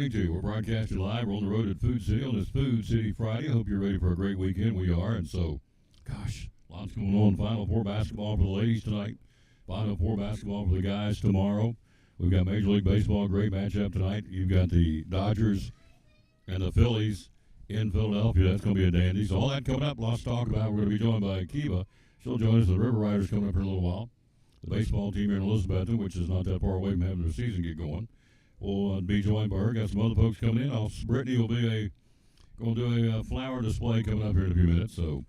morning to you. We're broadcasting live. We're on the road at Food City on this Food City Friday. I hope you're ready for a great weekend. We are. And so, gosh, lots going on. Final Four basketball for the ladies tonight. Final Four basketball for the guys tomorrow. We've got Major League Baseball, great matchup tonight. You've got the Dodgers and the Phillies in Philadelphia. That's going to be a dandy. So all that coming up, lots to talk about. We're going to be joined by Akiva. She'll join us. The River Riders coming up here in a little while. The baseball team here in Elizabethton, which is not that far away from having their season get going. We'll be joined by her. Got some other folks coming in. Brittany will be going to do a flower display coming up here in a few minutes. So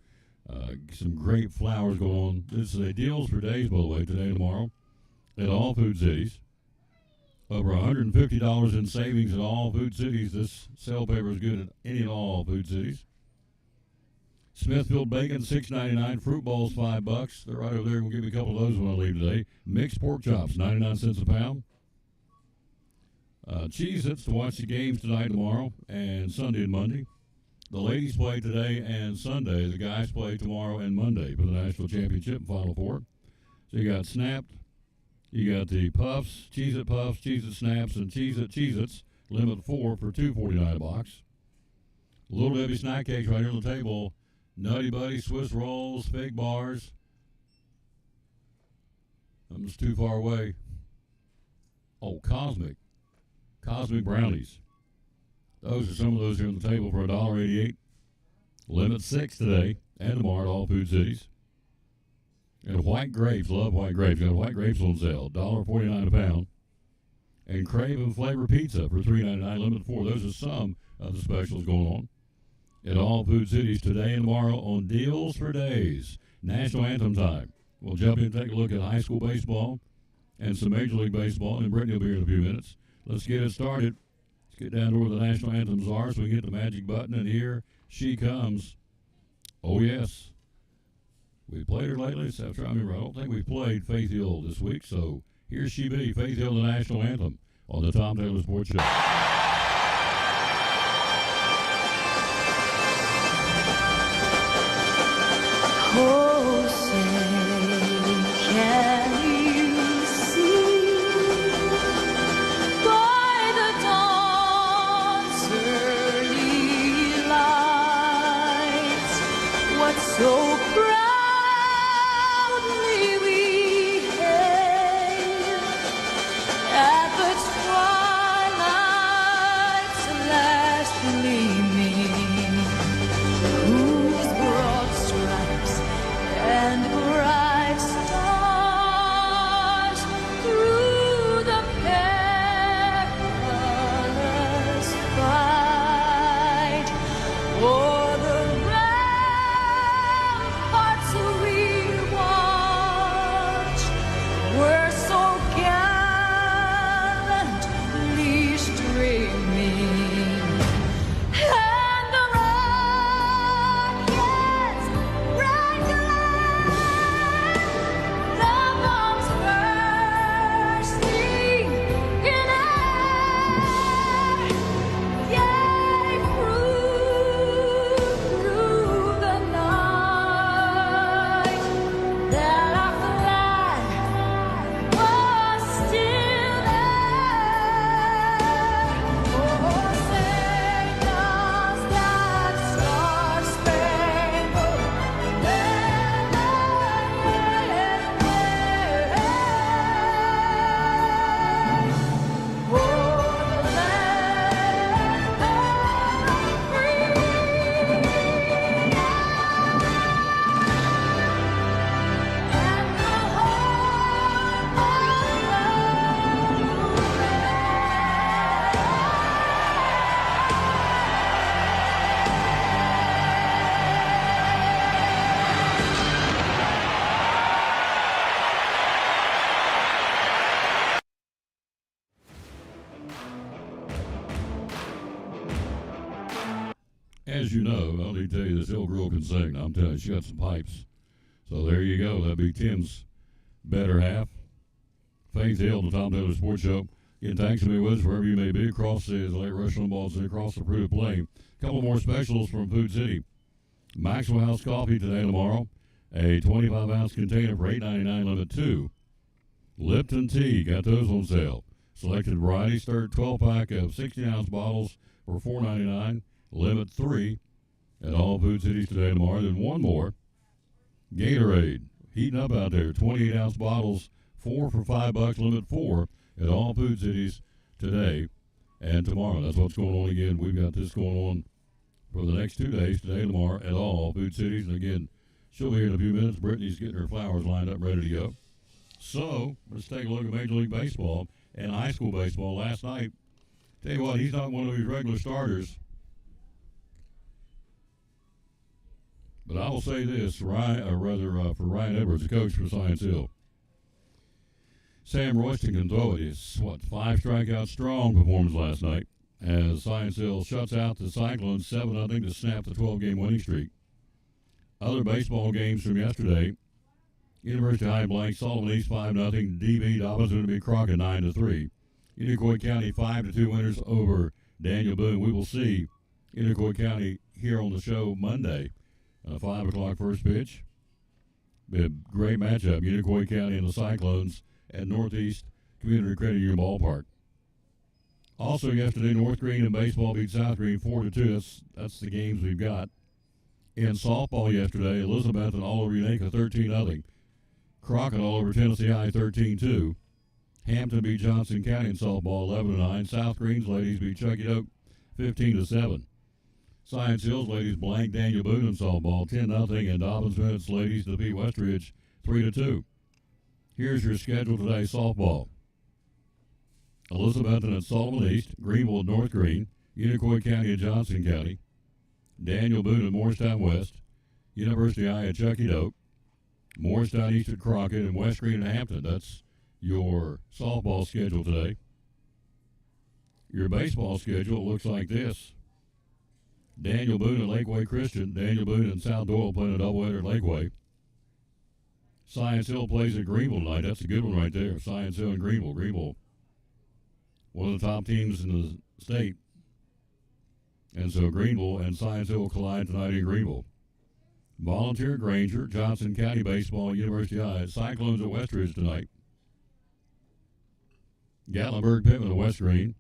some great flowers going on. This is a deals for days, by the way, today and tomorrow at all Food Cities. Over $150 in savings at all Food Cities. This sale paper is good at any and all Food Cities. Smithfield bacon, $6.99. Fruit bowls, $5. They're right over there. We'll give you a couple of those when I leave today. Mixed pork chops, 99 cents a pound. Cheez-Its to watch the games tonight, tomorrow, and Sunday and Monday. The ladies play today and Sunday. The guys play tomorrow and Monday for the National Championship and Final Four. So you got Snapped. You got the Puffs, Cheez-It Puffs, Cheez-It Snaps, and Cheez-Its. Limit 4 for $2.49 a box. Little Debbie snack cakes right here on the table. Nutty Buddy, Swiss rolls, fig bars. I'm just too far away. Oh, Cosmic brownies. Those are some of those here on the table for $1.88. Limit 6 today and tomorrow at all Food Cities. And white grapes, love white grapes. Got white grapes on sale, $1.49 a pound. And Craven Flavor Pizza for $3.99, limit 4. Those are some of the specials going on at all Food Cities today and tomorrow on Deals for Days. National Anthem time. We'll jump in and take a look at high school baseball and some Major League Baseball, and Brittany will be here in a few minutes. Let's get it started. Let's get down to where the national anthems are so we can hit the magic button, and here she comes. Oh, yes. We played her lately, so I remember. I don't think we played Faith Hill this week, so here she be, Faith Hill, the national anthem on the Tom Taylor Sports Show. Oh, say, can you see by the dawn's early light what so proudly we hailed at the twilight's last gleaming, whose broad stripes and bright stars through the perilous fight o'er the ramparts we watch were so gallantly streaming, and the rockets bright glare, the bombs bursting in air, gave proof through the night that our flag was still there. Oh, say does that star-spangled As you know, I'll need to tell you, this old girl can sing. I'm telling you, she got some pipes. So there you go. That'd be Tim's better half. Faith Hill, the Tom Taylor Sports Show. Again, thanks to me with us wherever you may be across the late Russian balls and across the Prue Plain. A couple more specials from Food City. Maxwell House Coffee today and tomorrow. A 25-ounce container for $8.99, limit 2. Lipton Tea, got those on sale. Selected varieties, third 12-pack of 16-ounce bottles for $4.99. Limit 3 at all Food Cities today and tomorrow. Then one more. Gatorade. Heating up out there. 28-ounce bottles, 4 for $5. Limit 4 at all Food Cities today and tomorrow. That's what's going on again. We've got this going on for the next 2 days, today and tomorrow, at all Food Cities. And again, she'll be here in a few minutes. Brittany's getting her flowers lined up, ready to go. So, let's take a look at Major League Baseball and high school baseball. Last night, tell you what, he's not one of these regular starters. But I will say this, for Ryan Edwards, the coach for Science Hill. Sam Royston can throw it. It's, 5 strikeout strong performance last night as Science Hill shuts out the Cyclones 7-0 to snap the 12-game winning streak. Other baseball games from yesterday, University High blank Sullivan East 5-0, DB Dobbins going to be Crockett 9-3. Iroquois County 5-2 winners over Daniel Boone. We will see Iroquois County here on the show Monday. 5 o'clock first pitch. Be a great matchup. Iroquois County and the Cyclones at Northeast Community Credit Union Ballpark. Also yesterday, North Green in baseball beat South Green 4-2. That's the games we've got. In softball yesterday, Elizabethton all over Unaka 13-0. Crockett all over Tennessee High 13-2. Hampton beat Johnson County in softball 11-9. South Green's ladies beat Chucky Oak 15-7. Science Hills ladies blanked Daniel Boone in softball 10-0, and Dobbins Minutes ladies defeat Westridge 3-2. Here's your schedule today: softball. Elizabethton at Sullivan East, Greenville at North Green, Iroquois County at Johnson County, Daniel Boone at Morristown West, University High at Chucky Oak, Morristown East at Crockett, and West Green at Hampton. That's your softball schedule today. Your baseball schedule looks like this. Daniel Boone at Lakeway Christian. Daniel Boone and South Doyle playing a doubleheader at Lakeway. Science Hill plays at Greenville tonight. That's a good one right there. Science Hill and Greenville. Greenville, one of the top teams in the state. And so Greenville and Science Hill collide tonight in Greenville. Volunteer Granger, Johnson County Baseball, University High. Cyclones at Westridge tonight. Gatlinburg Pittman at West Green.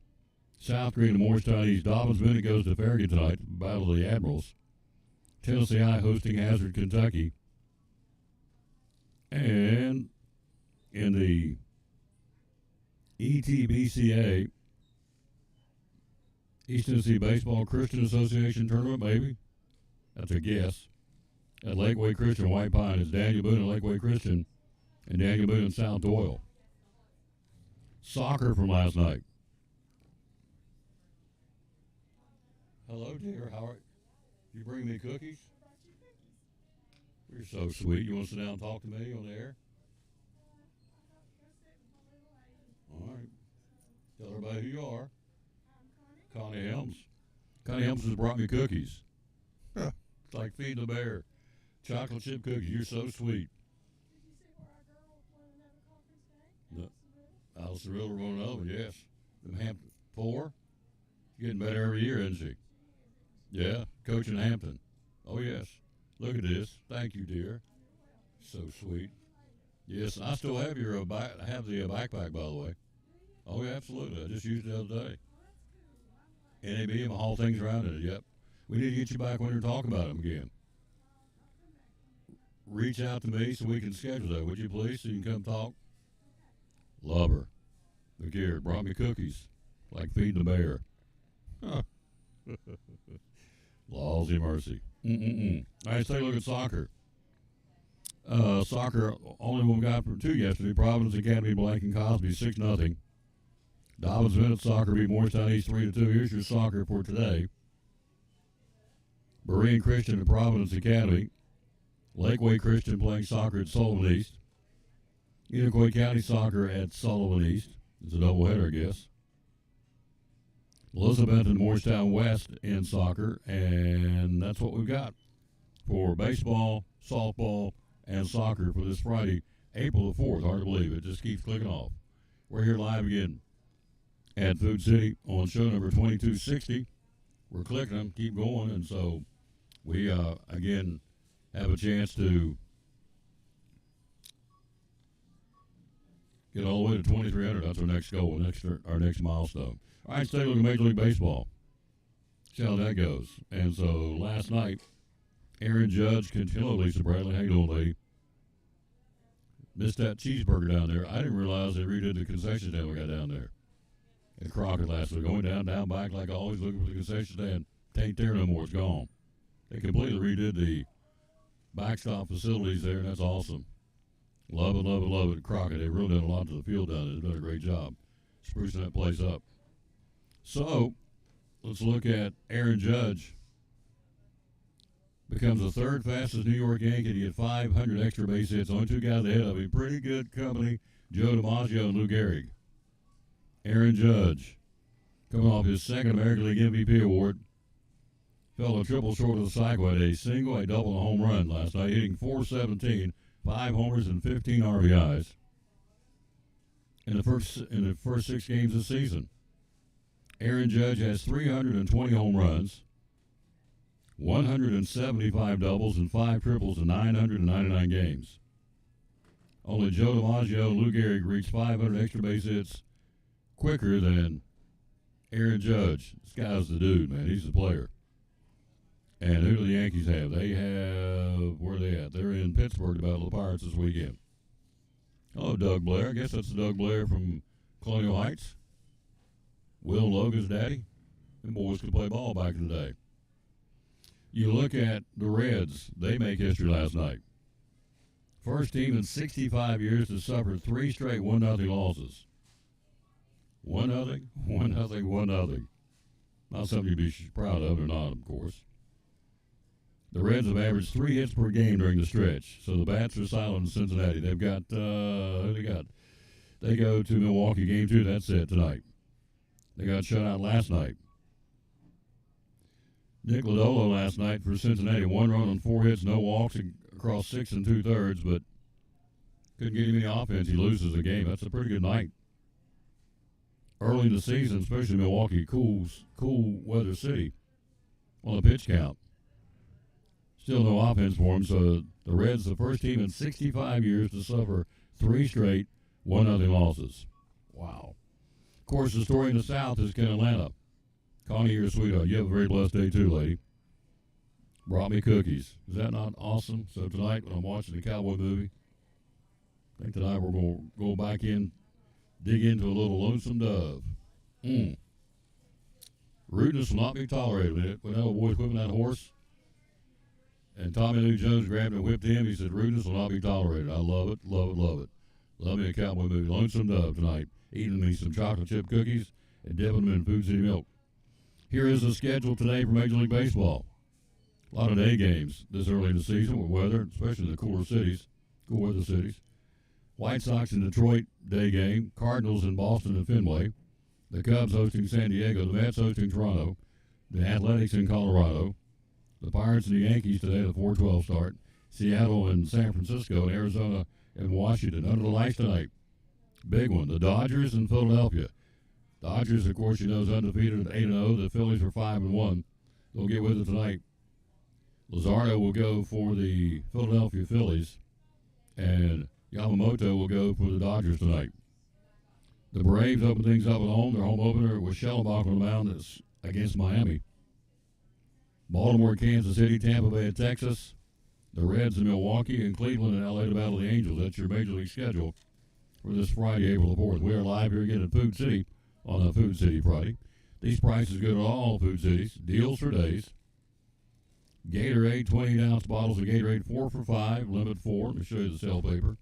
South Green and Morristown East. Dobbins Minute goes to Farragut tonight. Battle of the Admirals. Tennessee High hosting Hazard, Kentucky. And in the ETBCA, East Tennessee Baseball Christian Association Tournament, maybe. That's a guess. At Lakeway Christian, White Pine is Daniel Boone at Lakeway Christian and Daniel Boone and South Doyle. Soccer from last night. Hello, dear. How are you? Bring me cookies? You're so sweet. You want to sit down and talk to me on the air? All right. Tell everybody who you are. Connie Helms. Connie Helms has brought me cookies. It's like feeding a bear. Chocolate chip cookies. You're so sweet. No. Allison Riddle running over, yes. From Hampton. 4? Getting better every year, isn't she? Yeah, coaching Hampton. Oh, yes. Look at this. Thank you, dear. So sweet. Yes, I still have your backpack, by the way. Oh, yeah, absolutely. I just used it the other day. NAB and all things around it, yep. We need to get you back when you're talking about them again. Reach out to me so we can schedule that, would you please, so you can come talk? Love her. Look here, brought me cookies. Like feeding a bear. Huh. Laws of mercy. All right, let's take a look at soccer. Soccer, only one we got for 2 yesterday. Providence Academy blanking Cosby 6-0. Dobbins Minute Soccer beat Morristown East 3-2. Here's your soccer for today. Berean Christian at Providence Academy. Lakeway Christian playing soccer at Sullivan East. Iroquois County Soccer at Sullivan East. It's a doubleheader, I guess. Elizabeth and Morristown West in soccer, and that's what we've got for baseball, softball, and soccer for this Friday, April the 4th. Hard to believe. It just keeps clicking off. We're here live again at Food City on show number 2260. We're clicking them, keep going, and so we, again, have a chance to get all the way to 2,300. That's our next goal, our next milestone. All right, let's take a look at Major League Baseball. See how that goes. And so last night, Aaron Judge continually, Lisa Bradley, how you doing, lady? Missed that cheeseburger down there. I didn't realize they redid the concession stand we got down there at Crockett last week. Going down, back like always, looking for the concession stand. Ain't there no more. It's gone. They completely redid the backstop facilities there, and that's awesome. Love it at Crockett. They've really done a lot to the field down there. They've done a great job sprucing that place up. So, let's look at Aaron Judge. Becomes the third fastest New York Yankee to get 500 extra base hits. Only two guys ahead of him. Pretty good company, Joe DiMaggio and Lou Gehrig. Aaron Judge, coming off his second American League MVP award, fell a triple short of the cycle at a single, a double, and a home run last night, hitting .417, 5 homers and 15 RBIs in the first 6 games of the season. Aaron Judge has 320 home runs, 175 doubles, and 5 triples in 999 games. Only Joe DiMaggio and Lou Gehrig reached 500 extra base hits quicker than Aaron Judge. This guy's the dude, man. He's the player. And who do the Yankees have? They have, where are they at? They're in Pittsburgh to battle the Pirates this weekend. Hello, Doug Blair. I guess that's Doug Blair from Colonial Heights. Will Logan's daddy. Them boys could play ball back in the day. You look at the Reds. They make history last night. First team in 65 years to suffer 3 straight 1-0 losses. 1-0, 1-0, 1-0. Not something to be proud of or not, of course. The Reds have averaged 3 hits per game during the stretch, so the bats are silent in Cincinnati. They've got, who they got? They go to Milwaukee, game 2, that's it tonight. They got shut out last night. Nick Lodolo last night for Cincinnati, 1 run on 4 hits, no walks across 6 2/3, but couldn't get him any offense. He loses the game. That's a pretty good night. Early in the season, especially Milwaukee, cool weather city on a pitch count. Still no offense for him, so the Reds, the first team in 65 years to suffer 3 straight 1-0 losses. Wow. Of course, the story in the South is Ken Atlanta. Connie, you're a sweetheart. You have a very blessed day too, lady. Brought me cookies. Is that not awesome? So tonight, when I'm watching the cowboy movie, I think tonight we're going to go back in, dig into a little Lonesome Dove. Rudeness will not be tolerated. When that old boy's whipping that horse, and Tommy Lee Jones grabbed and whipped him, he said, rudeness will not be tolerated. I love it, love it, love it. Love me a cowboy movie. Lonesome Dove tonight. Eating me some chocolate chip cookies and dipping them in Food City milk. Here is the schedule today for Major League Baseball. A lot of day games this early in the season with weather, especially in the cool weather cities. White Sox in Detroit, day game. Cardinals in Boston and Fenway. The Cubs hosting San Diego. The Mets hosting Toronto. The Athletics in Colorado. The Pirates and the Yankees today, the 4-12 start. Seattle and San Francisco, and Arizona and Washington. Under the lights tonight. Big one. The Dodgers and Philadelphia. Dodgers, of course, is undefeated at 8-0. The Phillies are 5-1. They'll get with it tonight. Lazardo will go for the Philadelphia Phillies, and Yamamoto will go for the Dodgers tonight. The Braves open things up at home. Their home opener with Schellenbach on the mound is against Miami. Baltimore, Kansas City, Tampa Bay, and Texas. The Reds in Milwaukee, and Cleveland and LA to battle the Angels. That's your Major League schedule for this Friday, April the 4th. We are live here again at Food City on a Food City Friday. These prices go to all Food Cities. Deals for days. Gatorade, 28-ounce bottles of Gatorade, 4 for $5, limit 4. Let me show you the sale paper.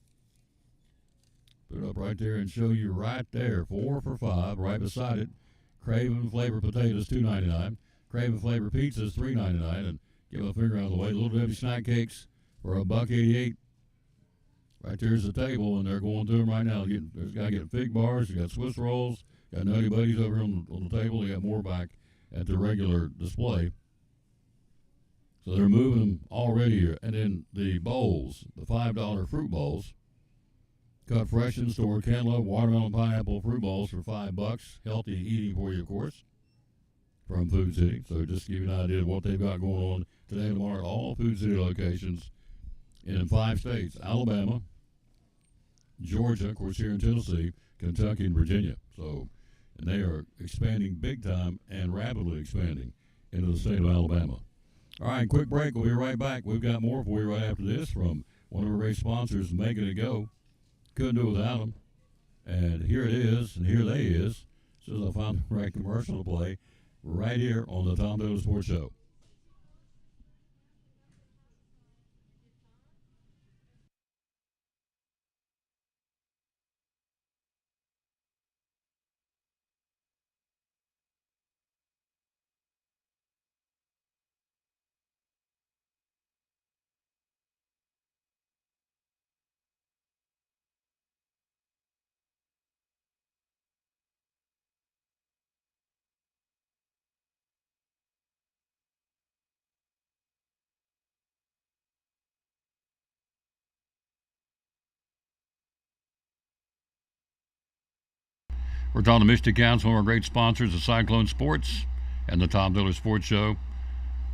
Put it up right there and show you right there, 4 for $5. Right beside it, Craven Flavor Potatoes, $2.99. Craven Flavor Pizzas, $3.99. And give a finger out of the way. Little Debbie Snack Cakes for $1.88. Right there's the table, and they're going through them right now. There's a guy getting fig bars. You got Swiss rolls. Got Nutty Buddies over on the table. You got more back at the regular display. So they're moving them already here. And then the bowls, the $5 fruit bowls, cut fresh in store, cantaloupe, watermelon, pineapple fruit bowls for $5. Healthy eating for you, of course, from Food City. So just to give you an idea of what they've got going on today and tomorrow at all Food City locations in 5 states: Alabama, Georgia, of course, here in Tennessee, Kentucky, and Virginia. So, and they are expanding big time and rapidly expanding into the state of Alabama. All right, quick break. We'll be right back. We've got more for you right after this from one of our race sponsors, Making It Go. Couldn't do it without them. And here it is, and here they is. As soon as I found the right commercial to play, right here on the Tom Dillon Sports Show. We're talking to Misty Council, one of our great sponsors of Cyclone Sports and the Tom Dillon Sports Show.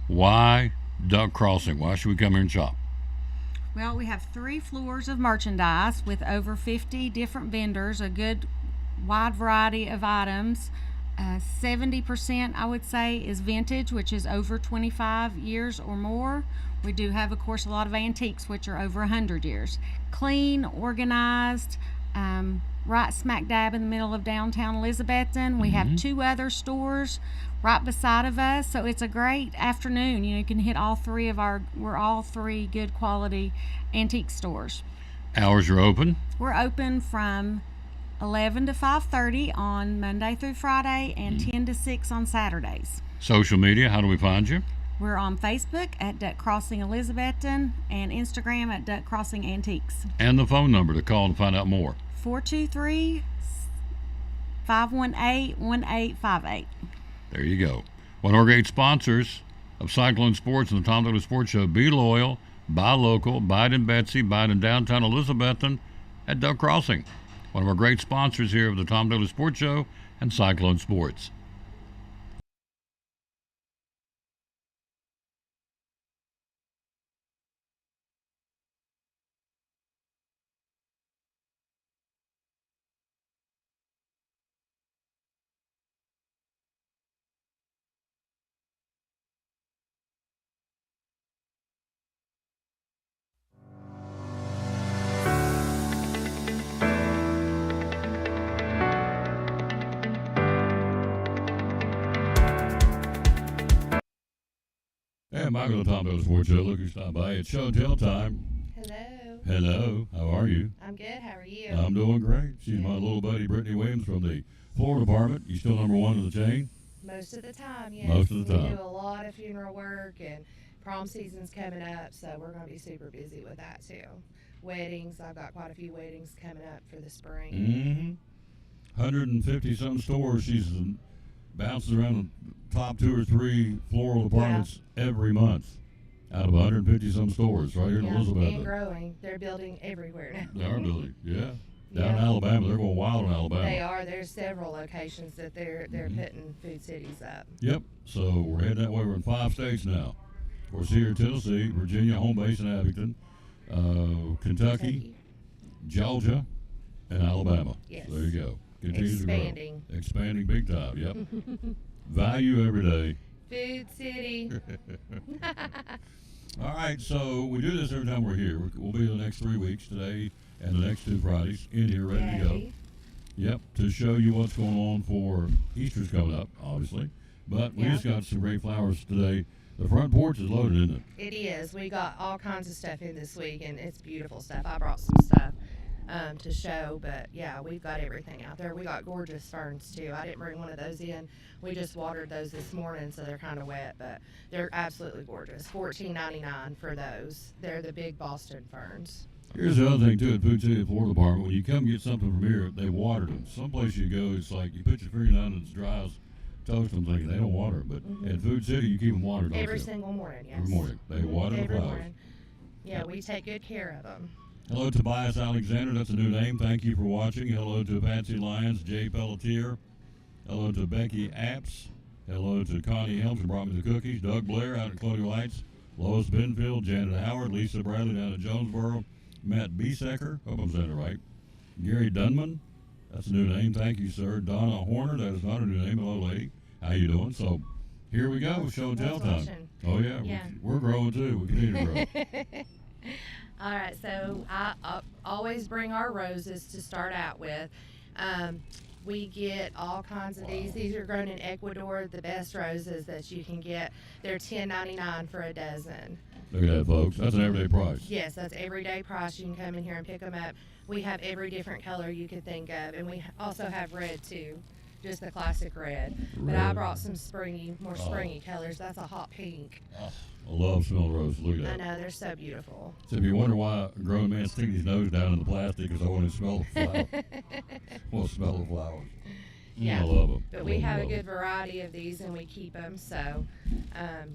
Why Duck Crossing? Why should we come here and shop? Well, we have 3 floors of merchandise with over 50 different vendors, a good wide variety of items. 70%, I would say, is vintage, which is over 25 years or more. We do have, of course, a lot of antiques, which are over 100 years. Clean, organized, right smack dab in the middle of downtown Elizabethton. We have 2 other stores right beside of us, so it's a great afternoon. You can hit all 3 of we're all 3 good quality antique stores. Hours are open? We're open from 11 to 5:30 on Monday through Friday and 10 to 6 on Saturdays. Social media, how do we find you? We're on Facebook at Duck Crossing Elizabethton and Instagram at Duck Crossing Antiques. And the phone number to call and find out more. 423-518-1858. There you go. One of our great sponsors of Cyclone Sports and the Tom Dillon Sports Show. Be loyal, buy local, buy it in Betsy, buy it in downtown Elizabethton at Duck Crossing. One of our great sponsors here of the Tom Dillon Sports Show and Cyclone Sports. Hey, Michael, the Tom Dillon Sports Show. Look who stopped by. It's show and tell time. Hello. Hello. How are you? I'm good. How are you? I'm doing great. She's my little buddy, Brittany Williams from the Florida Department. You still number 1 in the chain? Most of the time, yes. Most of the time. We do a lot of funeral work, and prom season's coming up, so we're going to be super busy with that too. Weddings, I've got quite a few weddings coming up for the spring. Mm-hmm. 150 some stores. She's bounces around the top 2 or 3 floral departments every month out of 150 some stores right here in Elizabeth. And growing. They're building everywhere now. They are building, yeah. Down in Alabama, they're going wild in Alabama. They are. There's several locations that they're putting food cities up. Yep. So we're heading that way. We're in 5 states now. Of course, here in Tennessee, Virginia, home base in Abington, Kentucky, Georgia, and Alabama. Yes. So there you go. Continues Expanding. to grow. Expanding big time. Yep. Value every day. Food city. All right. So we do this every time we're here. We'll be the next 3 weeks, today and the next 2 Fridays, in here ready to go. Yay. Yep, to show you what's going on for Easter's coming up, obviously. But we just got some great flowers today. The front porch is loaded, isn't it? It is. We got all kinds of stuff in this week, and it's beautiful stuff. I brought some stuff to show, but yeah, we've got everything out there. We got gorgeous ferns too. I didn't bring one of those in. We just watered those this morning, so they're kind of wet, but they're absolutely gorgeous. $14.99 for those. They're the big Boston ferns. Here's the other thing, too, at Food City Florida Department. When you come get something from here, they watered them. Someplace you go, it's like you put your finger down and it's dry as toast. I'm thinking they don't water them. But at Food City, you keep them watered. Don't Every you? single morning, yes. Every morning. They water the Every flowers. morning. Yeah, we take good care of them. Hello, Tobias Alexander. That's a new name. Thank you for watching. Hello to Patsy Lyons, Jay Pelletier. Hello to Becky Apps. Hello to Connie Helms, who brought me the cookies. Doug Blair out at Colonial Lights. Lois Benfield, Janet Howard, Lisa Bradley down at Jonesboro. Matt Biesecker, hope I'm saying it right. Gary Dunman. That's a new name. Thank you, sir. Donna Horner. That is not a new name. Hello, lady. How you doing? So here we go. Show and tell time. watching. Oh yeah, Yeah. we're growing too. We continue to grow. All right, so I always bring our roses to start out with. We get all kinds of these. These are grown in Ecuador, the best roses that you can get. They're $10.99 for a dozen. Look at that, folks. That's an everyday price. Yes, that's everyday price. You can come in here and pick them up. We have every different color you could think of, and we also have red too, just the classic red. But I Red. brought some more springy colors. That's a hot pink. Oh, I love smelling roses. Look at I that. know, they're so beautiful. So if you wonder why a grown man sticking his nose down in the plastic is I want to smell the flower. Well, smell the flowers. Yeah. I love them. But we have a good variety of these, and we keep them, so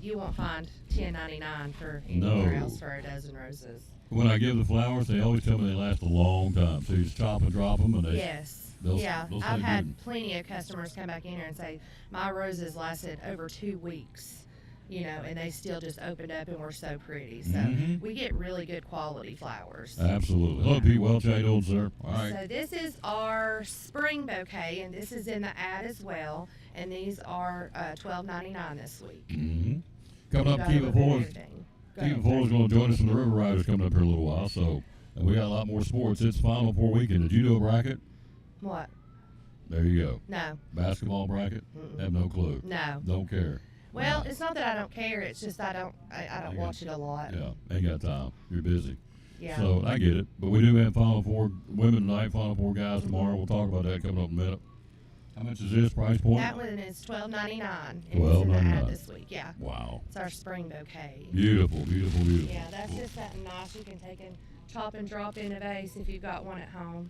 you won't find $10.99 for anywhere No. else for a dozen roses. When I give the flowers, they always tell me they last a long time. So you just chop and drop them, and they Yes. they'll- Yeah, they'll I've stay had good. plenty of customers come back in here and say, my roses lasted over 2 weeks, you know, and they still just opened up and were so pretty. So Mhm. we get really good quality flowers. Absolutely. Hello, Pete Welch. How you doing, sir? All right. So this is our spring bouquet, and this is in the ad as well. And these are $12.99 this week. Mm-hmm. Coming up, Got a Kiva little bit of Fuller. everything. Go Kiva ahead, Fuller's sir. going to join us from the River Riders coming up here in a little while. So and we got a lot more sports. It's Final Four weekend. Did you do a bracket? What? There you go. No. Basketball bracket? Mm-mm. Have no clue. No. Don't care. Well, No. it's not that I don't care. It's just I don't Yeah. watch it a lot. Yeah, ain't got time. You're busy. Yeah. So I get it. But we do have Final Four women tonight, Final Four guys tomorrow. We'll talk about that coming up in a minute. How much is this price point? That one is $12.99. And it's in the ad $12.99. this week. Yeah. Wow. It's our spring bouquet. Beautiful, beautiful, beautiful. Yeah, that's just something nice you can take and chop and drop in a vase if you've got one at home.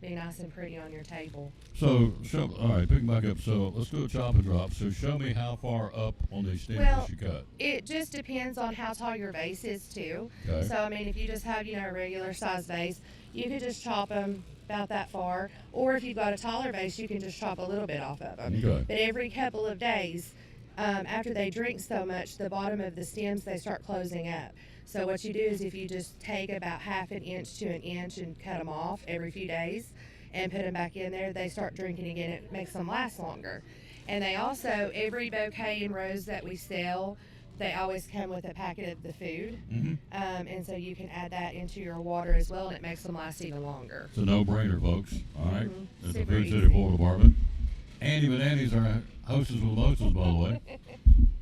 Be nice and pretty on your table. So, all right, picking back up. So let's do a chop and drop. So show me how far up on these stems Well, that you cut. It just depends on how tall your vase is too. Okay. So I mean, if you just have a regular size vase, you could just chop them about that far. Or if you've got a taller vase, you can just chop a little bit off of them. Okay. But every couple of days, after they drink so much, the bottom of the stems they start closing up. So what you do is if you just take about half an inch to an inch and cut them off every few days and put them back in there, they start drinking again. It makes them last longer. And they also, every bouquet and rose that we sell, they always come with a packet of the food. Mm-hmm. And so you can add that into your water as well, and it makes them last even longer. It's a no-brainer, folks. All right. Mhm. It's the Super Food City easy. Full Department. Andy Banani's our hostess with mostest, by the way.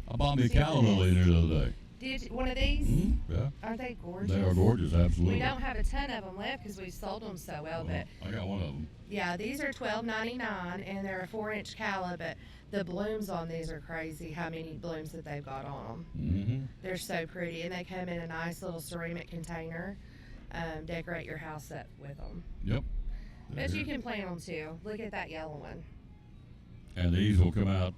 I bought me a calla lily in here the other day. Did one of these? Yeah. Aren't they gorgeous? They are gorgeous, absolutely. We don't have a ton of them left because we sold them so well, but I got one of them. yeah, these are $12.99 and they're a 4-inch calla, but the blooms on these are crazy how many blooms that they've got on them. Mm-hmm. They're so pretty, and they come in a nice little ceramic container. Decorate your house up with them. Yep. But There. you can plant them too. Look at that yellow one. And these will come out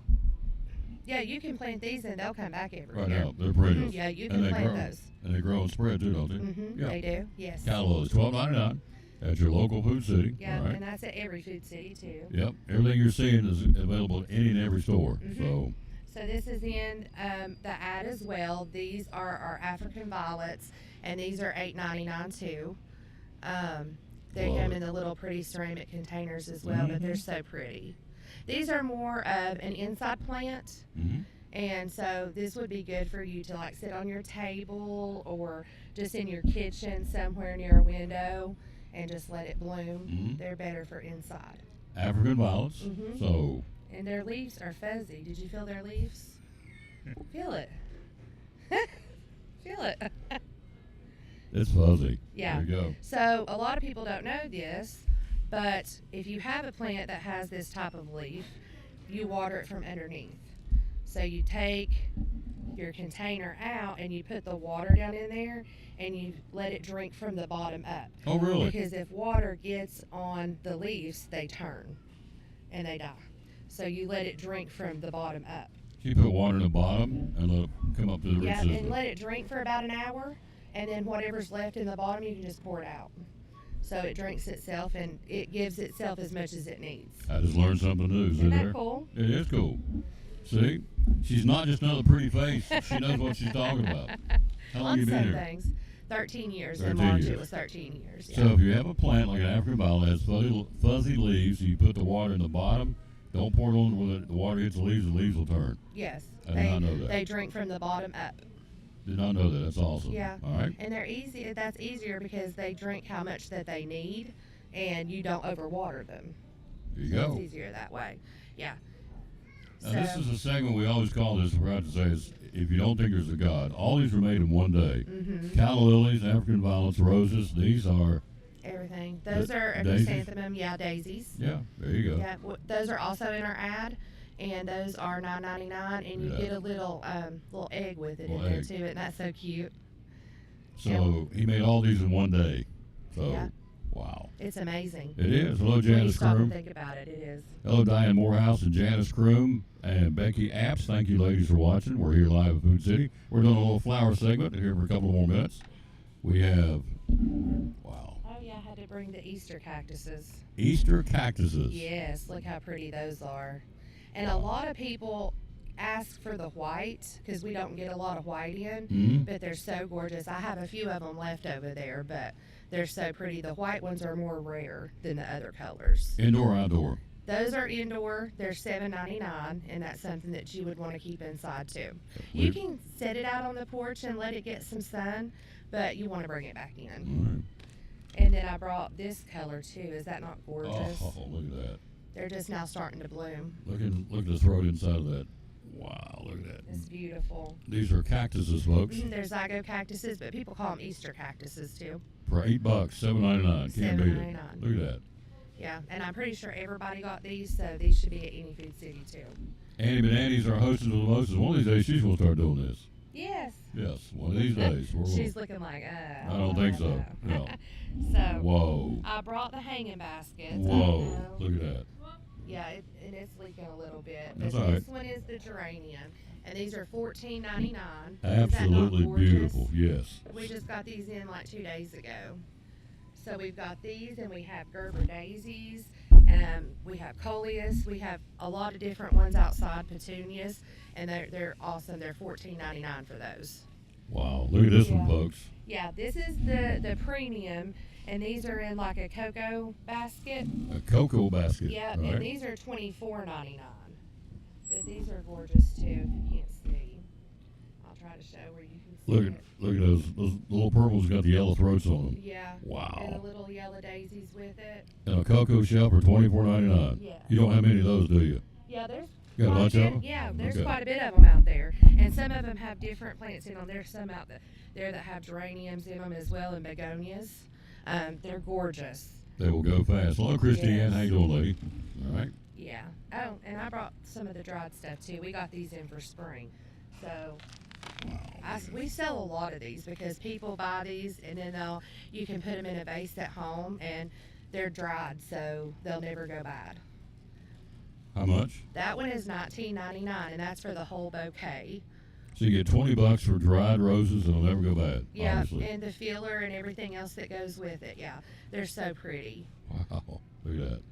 Yeah, you can plant these and they'll come back every right year. now. They're pretty. Mhm, yeah, you And can they plant grow. those. And they grow and spread too, don't they? Mm-hmm, Yeah. they do, yes. Calla lilies, $12.99 at your local Food City. Yeah, All right. and that's at every Food City too. Yep. Everything you're seeing is available in any and every store. Mhm. So, So this is in the ad as well. These are our African violets, and these are $8.99 too. They Love come it. in the little pretty ceramic containers as well, but they're Mhm. so pretty. These are more of an inside plant, mhm. and so this would be good for you to like sit on your table or just in your kitchen somewhere near a window and just let it bloom. Mhm. They're better for inside. African violets. Mhm. So, And their leaves are fuzzy. Did you feel their leaves? Feel it. Feel it. it's fuzzy. Yeah. There you go. So a lot of people don't know this, but if you have a plant that has this type of leaf, you water it from underneath. So you take your container out and you put the water down in there and you let it drink from the bottom up. Oh, really? Because if water gets on the leaves, they turn and they die. So you let it drink from the bottom up. You put water in the bottom and let it come up to the root Yeah, system. and let it drink for about an hour, and then whatever's left in the bottom, you can just pour it out. So it drinks itself, and it gives itself as much as it needs. I just learned something new. Isn't there? that cool? It is cool. See? She's not just another pretty face. She knows what she's talking about. How long On you been some here? things. 13 years. 13 In March years. it was 13 years. Yeah. So if you have a plant like an African violet that has fuzzy leaves, you put the water in the bottom. Don't pour it on where the water hits the leaves will turn. Yes. I did not know that. They drink from the bottom up. Did not know that. That's awesome. Yeah. All right. And they're easy. That's easier because they drink how much that they need, and you don't overwater them. There you It's go. easier that way. Yeah. Now, this is a segment we always call this. We're about to say is if you don't think there's a God. All these were made in one day. Mm-hmm. Calla lilies, African violets, roses. These are Everything. Those are a daisies? chrysanthemum. Yeah, daisies. yeah. There you go. Yeah, those are also in our ad, and those are $9.99, and you Yeah. get a little egg with it in Little there egg. too, and that's so cute. So he made all these in one day. So Yeah. wow. It's amazing. It is. Hello, When you Janice stop and Croom. think about it, it is. Hello, Diane Morehouse and Janice Croom and Becky Apps. Thank you, ladies, for watching. We're here live at Food City. We're doing a little flower segment here for a couple more minutes. We have, wow, Oh yeah, I had to bring the Easter cactuses. Easter cactuses. Yes, look how pretty those are. And a lot of people ask for the white because we don't get a lot of white in, Mhm. but they're so gorgeous. I have a few of them left over there, but they're so pretty. The white ones are more rare than the other colors. Indoor, outdoor. Those are indoor. They're $7.99, and that's something that you would want to keep inside too. You can set it out on the porch and let it get some sun, but you want to bring it back in. All right. And then I brought this color too. Is that not gorgeous? Oh, look at that. They're just now starting to bloom. Look at the throat inside of that. Wow, look at that. It's beautiful. These are cactuses, folks. They're zygo cactuses, but people call them Easter cactuses too. For $8, $7.99. Can't beat it. $7.99. Look at that. Yeah, and I'm pretty sure everybody got these, so these should be at Any Food City too. Annie Benandy's our hostess of the mostest. One of these days, she's going to start doing this. Yes. Yes, one of these days. She's looking like, I don't think so. No. So Whoa. I brought the hanging baskets. I Whoa. know. Look at that. Yeah, and it's leaking a little bit. That's But all this right. one is the geranium, and these are $14.99. Absolutely beautiful. Yes. We just got these in like 2 days ago. So we've got these, and we have Gerber daisies, and we have coleus. We have a lot of different ones outside, petunias, and they're awesome. They're $14.99 for those. Wow. Look at this one, Yeah. folks. Yeah, this is the premium, and these are in like a cocoa basket. A cocoa basket. Yeah, Right. and these are $24.99. But these are gorgeous too. If you can't see, I'll try to show where you can see Look it. at those little purples got the yellow throats on them. Yeah. Wow. And the little yellow daisies with it. And a cocoa shell for $24.99. Yeah. You don't have many of those, do you? Yeah, there's Got a quite bunch of bit- them? Yeah, there's Okay. quite a bit of them out there, and some of them have different plants in them. There's some out there that have geraniums in them as well, and begonias. They're gorgeous. They will go fast. Hello, Christy Ann. Yes. How you doing, lady? All right. Yeah. Oh, and I brought some of the dried stuff too. We got these in for spring, so we sell a lot of these because people buy these and then you can put them in a vase at home and they're dried, so they'll never go bad. How much? That one is $19.99, and that's for the whole bouquet. So you get $20 for dried roses, and it'll never go bad. Yeah, Obviously. and the filler and everything else that goes with it. Yeah, they're so pretty. Wow. Look at that.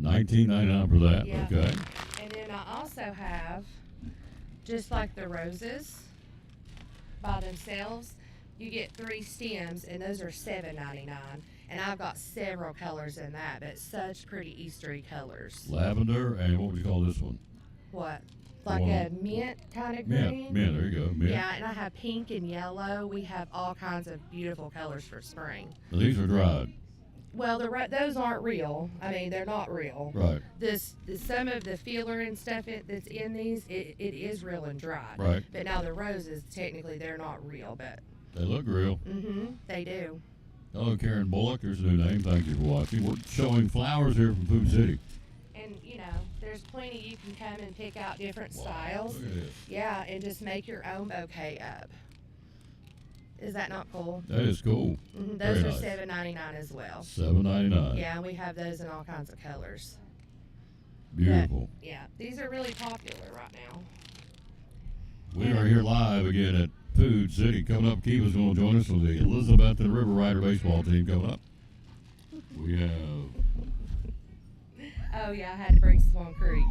$19.99 for that. Yeah. Okay. And then I also have, just like the roses by themselves, you get 3 stems, and those are $7.99. And I've got several colors in that, but such pretty Eastery colors. Lavender and what would you call this one? What? Like One- a mint kind of green? Mint. There you go. Mint. Yeah, and I have pink and yellow. We have all kinds of beautiful colors for spring. Now, these are dried. Well, those aren't real. I mean, they're not real. Right. Some of the filler and stuff that's in these, it is real and dried. Right. But now the roses, technically, they're not real, but They look real. they do. Hello, Karen Bullock. There's a new name. Thank you for watching. We're showing flowers here from Food City. And there's plenty you can come and pick out different Wow, styles. Look at this. Yeah, and just make your own bouquet up. Is that not cool? That is cool. Those Very are nice. $7.99 as well. $7.99. Yeah, and we have those in all kinds of colors. Beautiful. Yeah, these are really popular right now. We are here live again at Food City. Coming up, Kiva's going to join us with the Elizabeth and River Rider baseball team coming up. We have Oh yeah, I had to bring Swan Creek.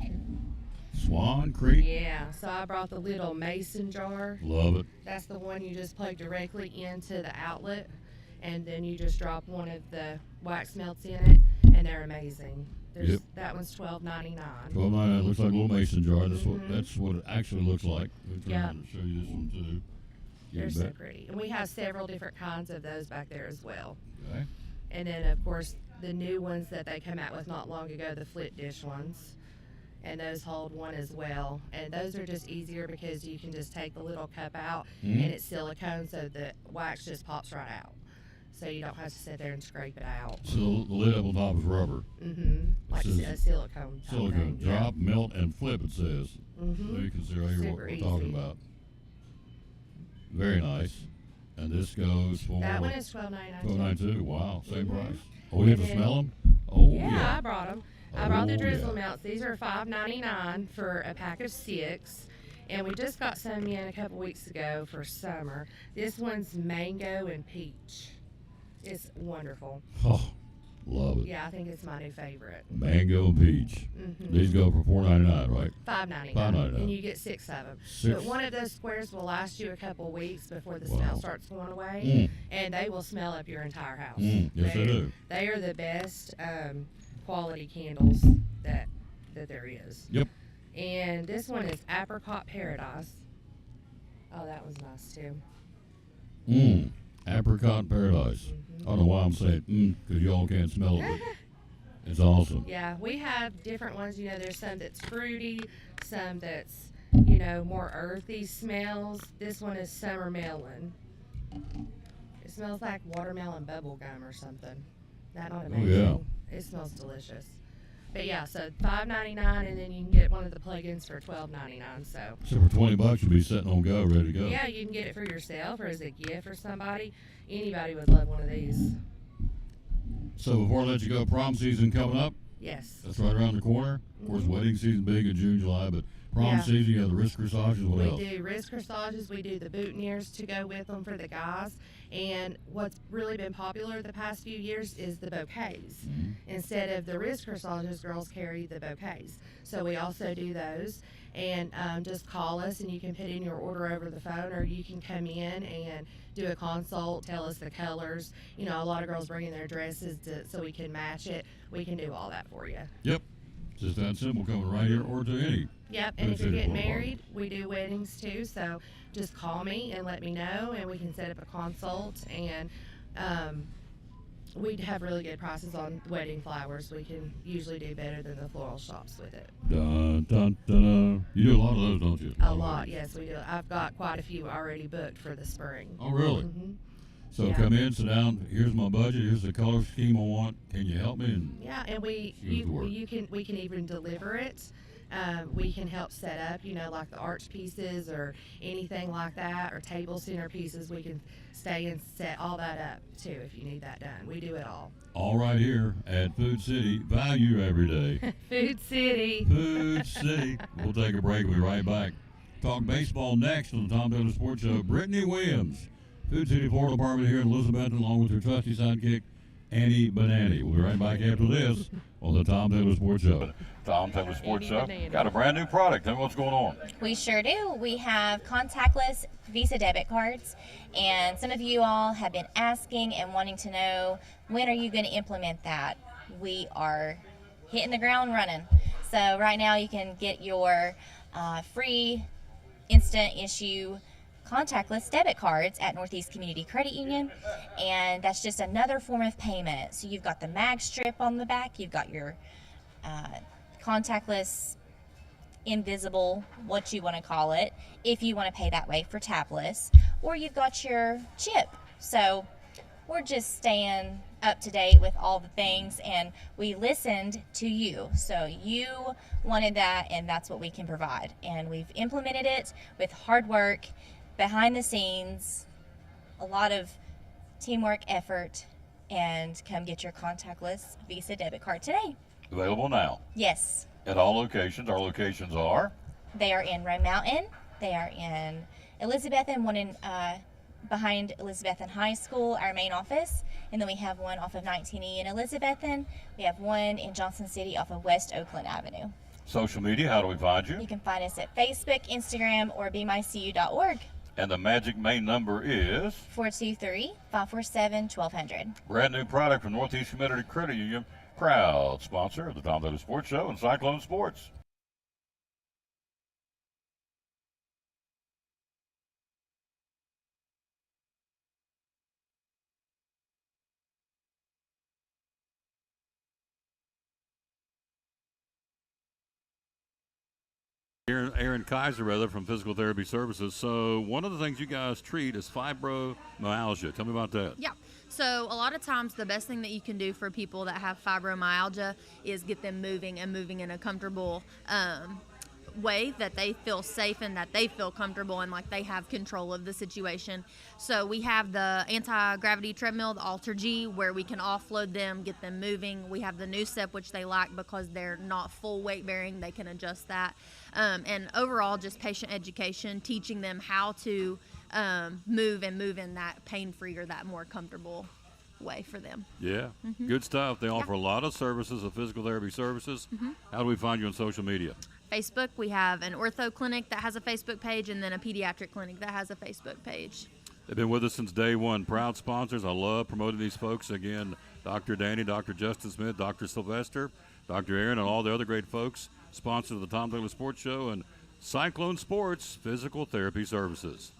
Swan Creek. Yeah, so I brought the little mason jar. Love it. That's the one you just plug directly into the outlet, and then you just drop one of the wax melts in it, and they're amazing. Yep. That one's $12.99. $12.99. Looks like a little mason jar. Mhm. That's what it actually looks like. We're Yeah. trying to show you this one too. They're Get so back. pretty, and we have several different kinds of those back there as well. Okay. And then of course the new ones that they came out with not long ago, the flip dish ones. And those hold one as well. And those are just easier because you can just take the little cup out Mhm. and it's silicone, so the wax just pops right out. So you don't have to sit there and scrape it out. So the lid up on top is rubber. Like This is a silicone. type Silicone. thing, yeah. Drop, melt, and flip, it says. So Mhm. you can see right here what Super we're talking easy. about. Very nice. And this goes for That one is $12.99. $12.92. Wow, same Mhm. price. Oh, we have to And then- smell them? Oh, Yeah, yeah. I brought them. I brought the Oh, drizzle yeah. melts. These are $5.99 for a pack of 6. And we just got some in a couple weeks ago for summer. This one's mango and peach. It's wonderful. Oh, love it. Yeah, I think it's my new favorite. Mango and peach. Mm-hmm. These go for $4.99, right? $5.99. $5.99. And you get 6 of them. Six. But one of those squares will last you a couple weeks before the Wow. smell starts going away. Mm. And they will smell up your entire house. Mm, yes, they do. They are the best quality candles that there is. Yep. And this one is Apricot Paradise. Oh, that was nice too. Mmm. Apricot Paradise. I don't know why I'm saying because y'all can't smell it. But it's awesome. Yeah, we have different ones. You know, there's some that's fruity, some that's, more earthy smells. This one is summer melon. It smells like watermelon bubble gum or something. That not amazing? yeah. It smells delicious. But yeah, so $5.99, and then you can get one of the plugins for $12.99. So So for $20, you'll be sitting on go, ready to go. yeah, you can get it for yourself or as a gift for somebody. Anybody would love one of these. So before I let you go, prom season coming up. Yes. That's right around the corner. Of course, wedding season big in June, July, but prom Yeah. season, you have the wrist corsages. What We else? do wrist corsages. We do the boutonnieres to go with them for the guys. And what's really been popular the past few years is the bouquets. Mhm. Instead of the wrist corsages, girls carry the bouquets. So we also do those. And just call us and you can put in your order over the phone, or you can come in and do a consult, tell us the colors. A lot of girls bring in their dresses so we can match it. We can do all that for you. Yep. Just that simple, coming right here or to any. Yep, and if Food you're City getting Boulevard. married, we do weddings too. So just call me and let me know, and we can set up a consult. And we have really good prices on wedding flowers. We can usually do better than the floral shops with it. Dun, dun, dun, dun. You do a lot of those, don't you? A lot, yes, we do. I've got quite a few already booked for the spring. Oh, really? hmm So Yeah. come in, sit down. Here's my budget. Here's the color scheme I want. Can you help me? And Yeah, and She was the word. we can even deliver it. We can help set up, like the arch pieces or anything like that, or table center pieces. We can stay and set all that up too if you need that done. We do it all. all right here at Food City, value every day. Food City. Food City. We'll take a break. We'll be right back. Talk baseball next on the Tom Taylor Sports Show. Brittany Williams, Food City Florida Department here in Elizabeth, along with her trusty sidekick, Annie Banani. We'll be right back after this on the Tom Taylor Sports Show. Tom Taylor Sports Show. Annie Banani. Got a brand new product. Tell me what's going on. We sure do. We have contactless Visa debit cards, and some of you all have been asking and wanting to know, when are you going to implement that? We are hitting the ground running. So right now you can get your free instant issue contactless debit cards at Northeast Community Credit Union, and that's just another form of payment. So you've got the mag strip on the back, you've got your contactless, invisible, what you want to call it, if you want to pay that way for tabless, or you've got your chip. So we're just staying up to date with all the things, and we listened to you. So you wanted that, and that's what we can provide. And we've implemented it with hard work, behind the scenes, a lot of teamwork, effort, and come get your contactless Visa debit card today. Available now Yes. at all locations. Our locations are They are in Rome Mountain. They are in Elizabethan, one in behind Elizabethan High School, our main office. And then we have one off of 19E in Elizabethan. We have one in Johnson City off of West Oakland Avenue. Social media, how do we find You you? can find us at Facebook, Instagram, or bemycu.org. And the magic main number is 423-547-1200. brand new product from Northeast Humidity Credit Union, proud sponsor of the Tom Daly Sports Show and Cyclone Sports. Aaron Kaiser, rather, from Physical Therapy Services. So one of the things you guys treat is fibromyalgia. Tell me about that. Yeah. So a lot of times the best thing that you can do for people that have fibromyalgia is get them moving and moving in a comfortable way that they feel safe and that they feel comfortable and like they have control of the situation. So we have the anti-gravity treadmill, the Alter G, where we can offload them, get them moving. We have the new step, which they like because they're not full weight bearing. They can adjust that. And overall, just patient education, teaching them how to move in that pain-free or that more comfortable way for them. Yeah, good stuff. They offer a lot of services of physical therapy services. How do we find you on social media? Facebook, we have an ortho clinic that has a Facebook page, and then a pediatric clinic that has a Facebook page. They've been with us since day one. Proud sponsors. I love promoting these folks. Again, Dr. Danny, Dr. Justin Smith, Dr. Sylvester, Dr. Aaron, and all the other great folks. Sponsors of the Tom Daly Sports Show and Cyclone Sports Physical Therapy Services.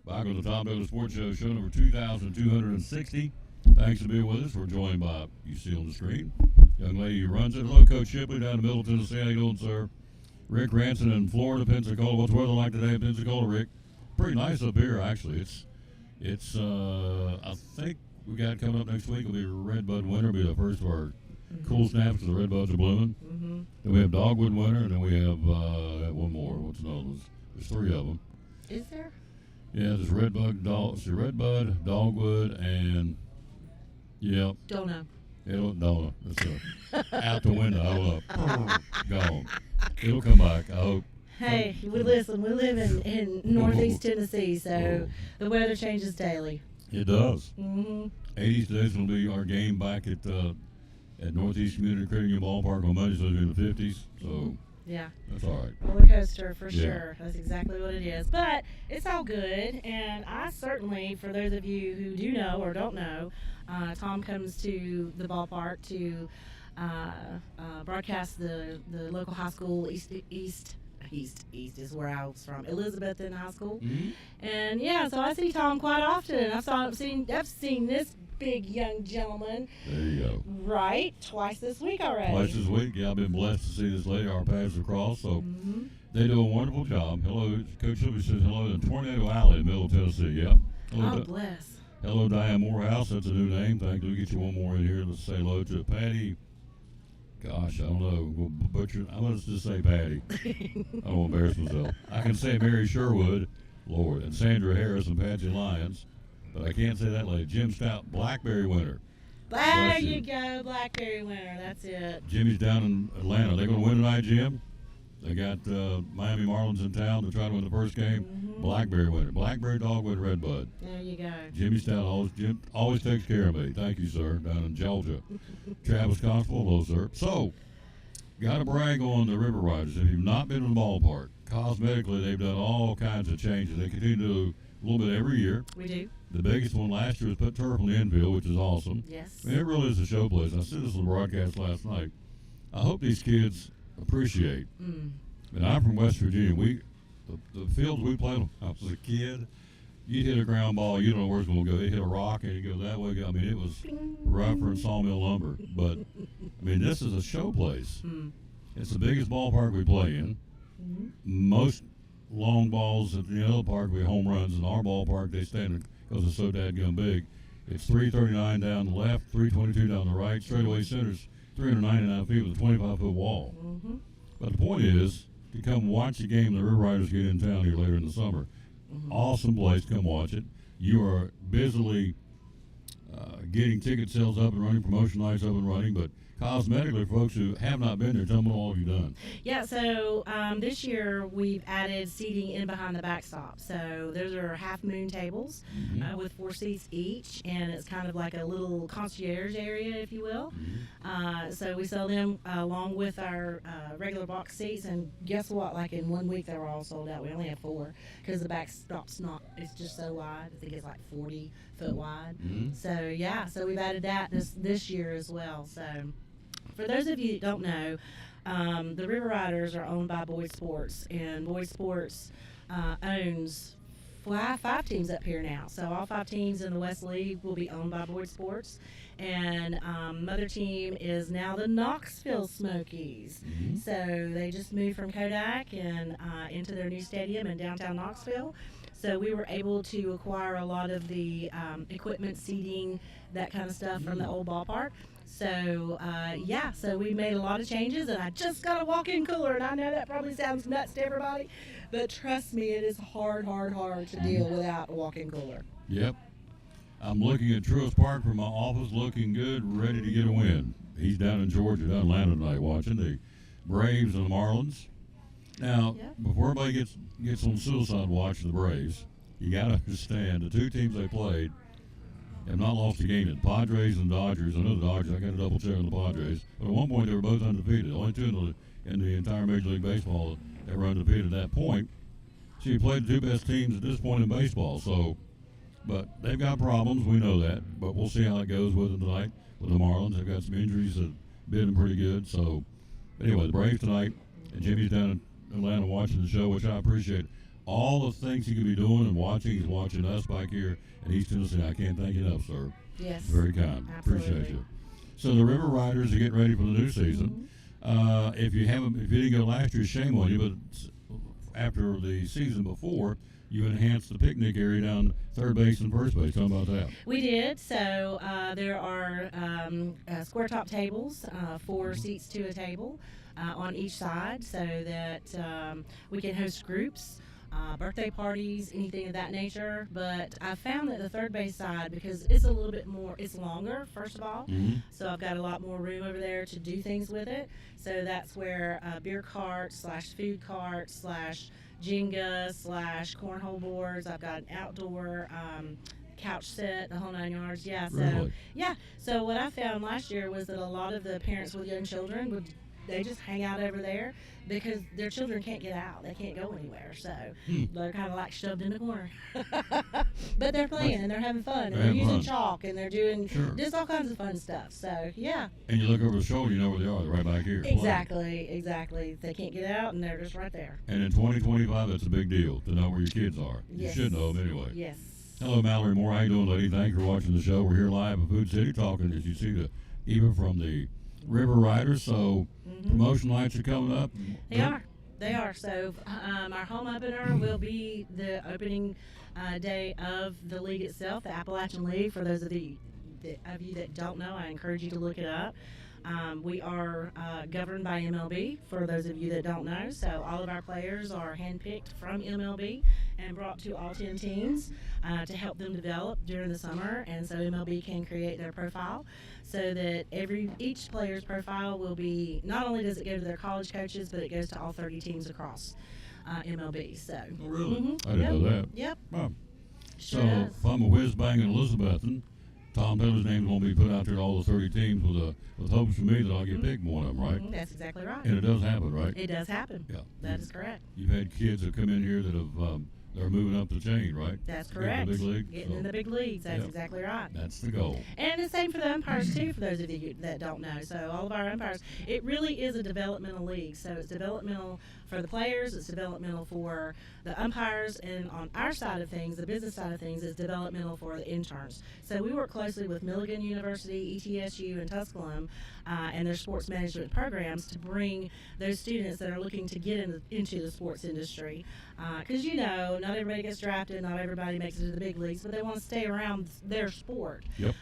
Back on the Tom Daly Sports Show, show number 2,260. Thanks for being with us. We're joined by, you see on the screen, young lady who runs it. Hello, Coach Shipley, down in Middle Tennessee. How you doing, sir? Rick Ranson in Florida, Pensacola. What's the weather like today in Pensacola, Rick? Pretty nice up here, actually. It's I think we got coming up next week will be Redbud Winter. It'll be the first of our cool snaps because the redbuds are blooming. Then we have Dogwood Winter, and then we have one more. What's another one? There's three of them. Is there? Yeah, there's redbud, dogwood, and yep. Don't know. No, it's out the window. Hold up, gone. It'll come back. I hope. Hey, we listen. We live in Northeast Tennessee, so the weather changes daily. It does. 'Mm-hmm. 80s today's going to be our game back at Northeast Community Credit Union Ballpark on Monday, so it'll be in the 50s. So Yeah, that's all right. roller coaster for Yeah. sure. That's exactly what it is. But it's all good, and I certainly, for those of you who do know or don't know, Tom comes to the ballpark to broadcast the local high school East is where I was from, Elizabethton High School. Mhm. And yeah, so I see Tom quite often. I've seen this big young gentleman There you go. right twice this week already. Twice this week. Yeah, I've been blessed to see this lady. Our paths are crossed, so Mm-hmm. they do a wonderful job. Hello, Coach Sylvia says hello in Tornado Alley in Middle Tennessee. Yep. Hello, Oh, bless. hello, Diane Morehouse. That's a new name. Thank you. We'll get you one more in here. Let's say hello to Patty. Gosh, I don't know. We'll butcher. Let's just say Patty. I don't want to embarrass myself. I can say Mary Sherwood, Lord, and Sandra Harris and Patsy Lyons, but I can't say that lady. Jim Stout, Blackberry winner. There Bless you you. go, Blackberry winner. That's it. Jimmy's down in Atlanta. They going to win tonight, Jim? They got Miami Marlins in town to try to win the first game. Blackberry winner. Blackberry, Dogwood, Redbud. There you go. Jimmy Stout always takes care of me. Thank you, sir, down in Georgia. Travis Constable, hello, sir. So, got to brag on the River Riders. If you've not been in the ballpark, cosmetically, they've done all kinds of changes. They continue to do a little bit every year. We do. The biggest one last year was put turf on the infield, which is awesome. Yes. I mean, it really is a showplace. I said this on the broadcast last night. I hope these kids appreciate. And I'm from West Virginia. The fields we played when I was a kid, you'd hit a ground ball, you don't know where it's going to go. It hit a rock and it go that way. I mean, it was rougher than sawmill lumber. But, I mean, this is a showplace. It's the biggest ballpark we play in. Most long balls at the other park we home runs. In our ballpark, they stand because it's so dadgum big. It's 339 down the left, 322 down the right. Straightaway centers 399 feet with a 25-foot wall. Mm-hmm. But the point is to come watch the game. The River Riders get in town here later in the summer. Awesome place. Come watch it. You are busily getting ticket sales up and running, promotion nights up and running, but cosmetically, folks who have not been there, tell them what all have you done. Yeah, so this year we've added seating in behind the backstop. So those are half moon tables with 4 seats each, and it's kind of like a little concierge area, if you will. So we sell them along with our regular box seats, and guess what? Like in 1 week, they were all sold out. We only have 4 because the backstop's it's just so wide. I think it's like 40 foot wide. So yeah, so we've added that this year as well. So. For those of you that don't know, the River Riders are owned by Boyd Sports, and Boyd Sports owns 5 teams up here now. So all 5 teams in the West League will be owned by Boyd Sports, and mother team is now the Knoxville Smokies. So they just moved from Kodak and into their new stadium in downtown Knoxville. So we were able to acquire a lot of the equipment, seating, that kind of stuff from the old ballpark. So, yeah, so we made a lot of changes, and I just got a walk-in cooler, and I know that probably sounds nuts to everybody, but trust me, it is hard to deal without a walk-in cooler. Yep. I'm looking at Truist Park from my office, looking good, ready to get a win. He's down in Georgia, down in Atlanta tonight, watching the Braves and the Marlins. Now, before everybody gets on suicide watch of the Braves, you got to understand the 2 teams they played have not lost a game yet. Padres and Dodgers. I know the Dodgers. I got to double check on the Padres. But at one point, they were both undefeated. Only 2 in the entire Major League Baseball that were undefeated at that point. So you played the 2 best teams at this point in baseball. So, but they've got problems. We know that. But we'll see how it goes with them tonight with the Marlins. They've got some injuries that bit them pretty good. So, anyway, the Braves tonight. And Jimmy's down in Atlanta watching the show, which I appreciate. All the things he could be doing and watching. He's watching us back here in East Tennessee. I can't thank you enough, sir. Yes. Very kind. Absolutely. Appreciate you. So the River Riders are getting ready for the new season. If you didn't go last year, shame on you. But after the season before, you enhanced the picnic area down third base and first base. Tell me about that. We did. So there are square top tables, 4 seats to a table on each side, so that we can host groups. Birthday parties, anything of that nature. But I found that the third base side, because it's a little bit more, it's longer, first of all. So I've got a lot more room over there to do things with it. So that's where beer carts / food carts / Jenga / cornhole boards. I've got an outdoor couch set, the whole 9 yards. Yeah. So Really? yeah. So what I found last year was that a lot of the parents with young children they just hang out over there because their children can't get out. They can't go anywhere. So they're kind of like shoved in the corner. But they're playing and they're having fun. And they're using chalk and they're doing just all kinds of fun stuff. So, yeah. And you look over the shoulder, you know where they are. They're right back here. Exactly. They can't get out and they're just right there. And in 2025, that's a big deal to know where your kids are. Yes. You should know them anyway. Yes. Hello, Mallory Moore. How you doing, lady? Thanks for watching the show. We're here live at Food City talking, as you see, even from the River Riders. So promotion nights are coming up. They are. So our home opener will be the opening day of the league itself, the Appalachian League. For those of you that don't know, I encourage you to look it up. We are governed by MLB, for those of you that don't know. So all of our players are handpicked from MLB and brought to all 10 teams to help them develop during the summer. And so MLB can create their profile so that each player's profile will be, not only does it go to their college coaches, but it goes to all 30 teams across MLB. So. Oh, really? I didn't know that. Yep. Oh. Sure So does. if I'm a whiz-bang in Elizabethan, Tom Taylor's name's going to be put out there to all the 30 teams with hopes for me that I'll get picked one of them, right? That's exactly right. And it does happen, right? It does happen. Yeah. That is correct. You've had kids that come in here that have they're moving up the chain, right? That's Getting correct. in the big league. Getting So in the big leagues. That's Yep. exactly right. that's the goal. And the same for the umpires, too, for those of you that don't know. So all of our umpires, it really is a developmental league. So it's developmental for the players, it's developmental for the umpires, and on our side of things, the business side of things, it's developmental for the interns. So we work closely with Milligan University, ETSU, and Tusculum and their sports management programs to bring those students that are looking to get into the sports industry. Because not everybody gets drafted, not everybody makes it to the big leagues, but they want to stay around their sport. Yep.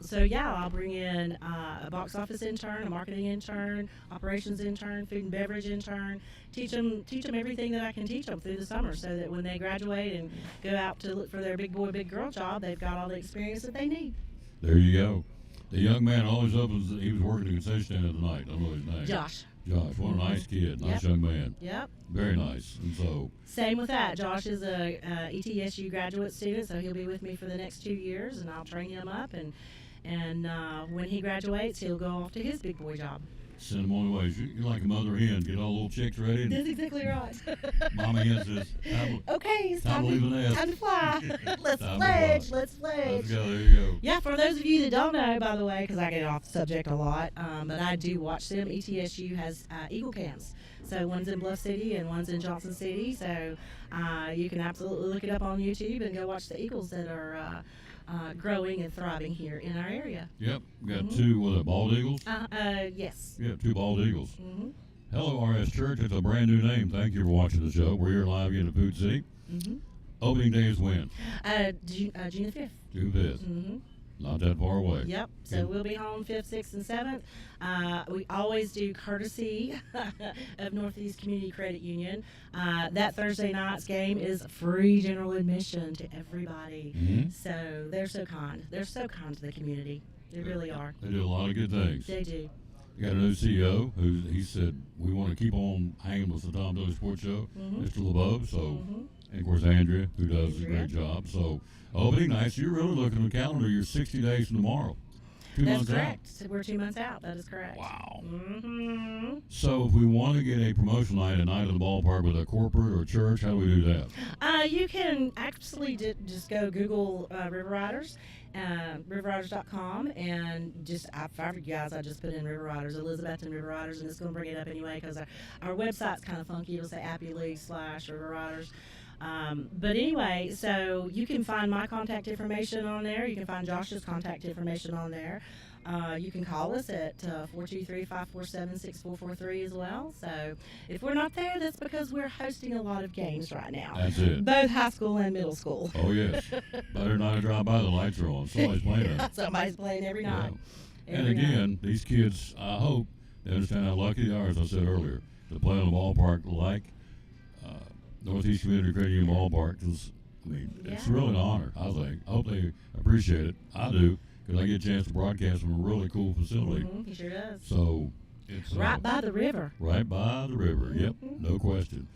So yeah, I'll bring in a box office intern, a marketing intern, operations intern, food and beverage intern. Teach them everything that I can teach them through the summer, so that when they graduate and go out to look for their big boy, big girl job, they've got all the experience that they need. There you go. The young man always opens. He was working the concession stand tonight. I don't know his name. Josh. Josh, what a nice kid, nice Yep. young man. Yep. Very nice. And so, Same with that. Josh is a ETSU graduate student, so he'll be with me for the next 2 years, and I'll train him up. And when he graduates, he'll go off to his big boy job. send him on the way. You're like a mother hen. Get all the little chicks ready. And That's exactly right. Mama hen says, Okay, it's Time to leave the nest. Time to fly. Let's Time to pledge. fly. Let's pledge. let's go. There you go. Yeah, for those of you that don't know, by the way, because I get off the subject a lot, but I do watch them. ETSU has Eagle camps. So one's in Bluff City and one's in Johnson City. So you can absolutely look it up on YouTube and go watch the Eagles that are growing and thriving here in our area. Yep. We got two, bald eagles? Yes. Yeah, two bald eagles. Mm-hmm. Hello, RS Church. It's a brand new name. Thank you for watching the show. We're here live in the Food City. Mm-hmm. Opening day is when? June the 5th. June 5th. Mm-hmm. Not that far away. Yep. So Yeah. we'll be home 5th, 6th, and 7th. We always do courtesy of Northeast Community Credit Union. That Thursday night's game is free general admission to everybody. Mm-hmm. So they're so kind. They're so kind to the community. They really are. They do a lot of good things. They do. We got a new CEO he said we want to keep on hanging with the Tom Dillon Sports Show, Mhm. Mr. LeBeau. So, Mhm. and of course Andrea, who does a Andrea. great job. So, opening night. So you're really looking at the calendar. You're 60 days from tomorrow. 2 That's months correct. So we're 2 months out. That is correct. out. Wow. Mm-hmm. So if we want to get a promotional night, a night at the ballpark with a corporate or church, how do we do that? You can actually just go Google River Riders, riverriders.com, and just for you guys, I just put in River Riders, Elizabeth and River Riders, and it's going to bring it up anyway because our website's kind of funky. It'll say Appy League / River Riders. But anyway, so you can find my contact information on there. You can find Josh's contact information on there. You can call us at 423-547-6443 as well. So if we're not there, that's because we're hosting a lot of games right now. That's it. Both high school and middle school. Oh yes. Better not drive by. The lights are on. Somebody's playing it. Somebody's playing every Yeah. night. And Every night. again, these kids, I hope they understand how lucky they are, as I said earlier, to play on a ballpark like Northeast Community Credit Union Ballpark. 'Cause, I mean, it's Yeah. really an honor, I think. I hope they appreciate it. I do, because I get a chance to broadcast from a really cool facility. Mhm, he sure does. So it's Right by the river. right by the river. Yep, Mhm. no question.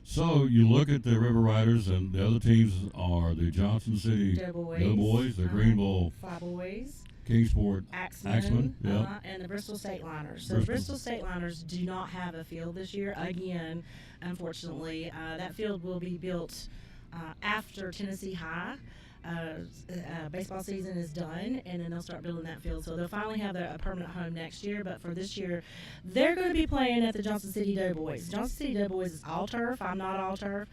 So you look at the River Riders, and the other teams are the Johnson City Doughboys, the Greenville Fly Boys. Kingsport Axemen, yeah. and the Bristol State Liners. So Bristol. Bristol State Liners do not have a field this year. Again, unfortunately, that field will be built after Tennessee High. Baseball season is done, and then they'll start building that field. So they'll finally have a permanent home next year. But for this year, they're going to be playing at the Johnson City Doughboys. Johnson City Doughboys is all turf. I'm not all turf.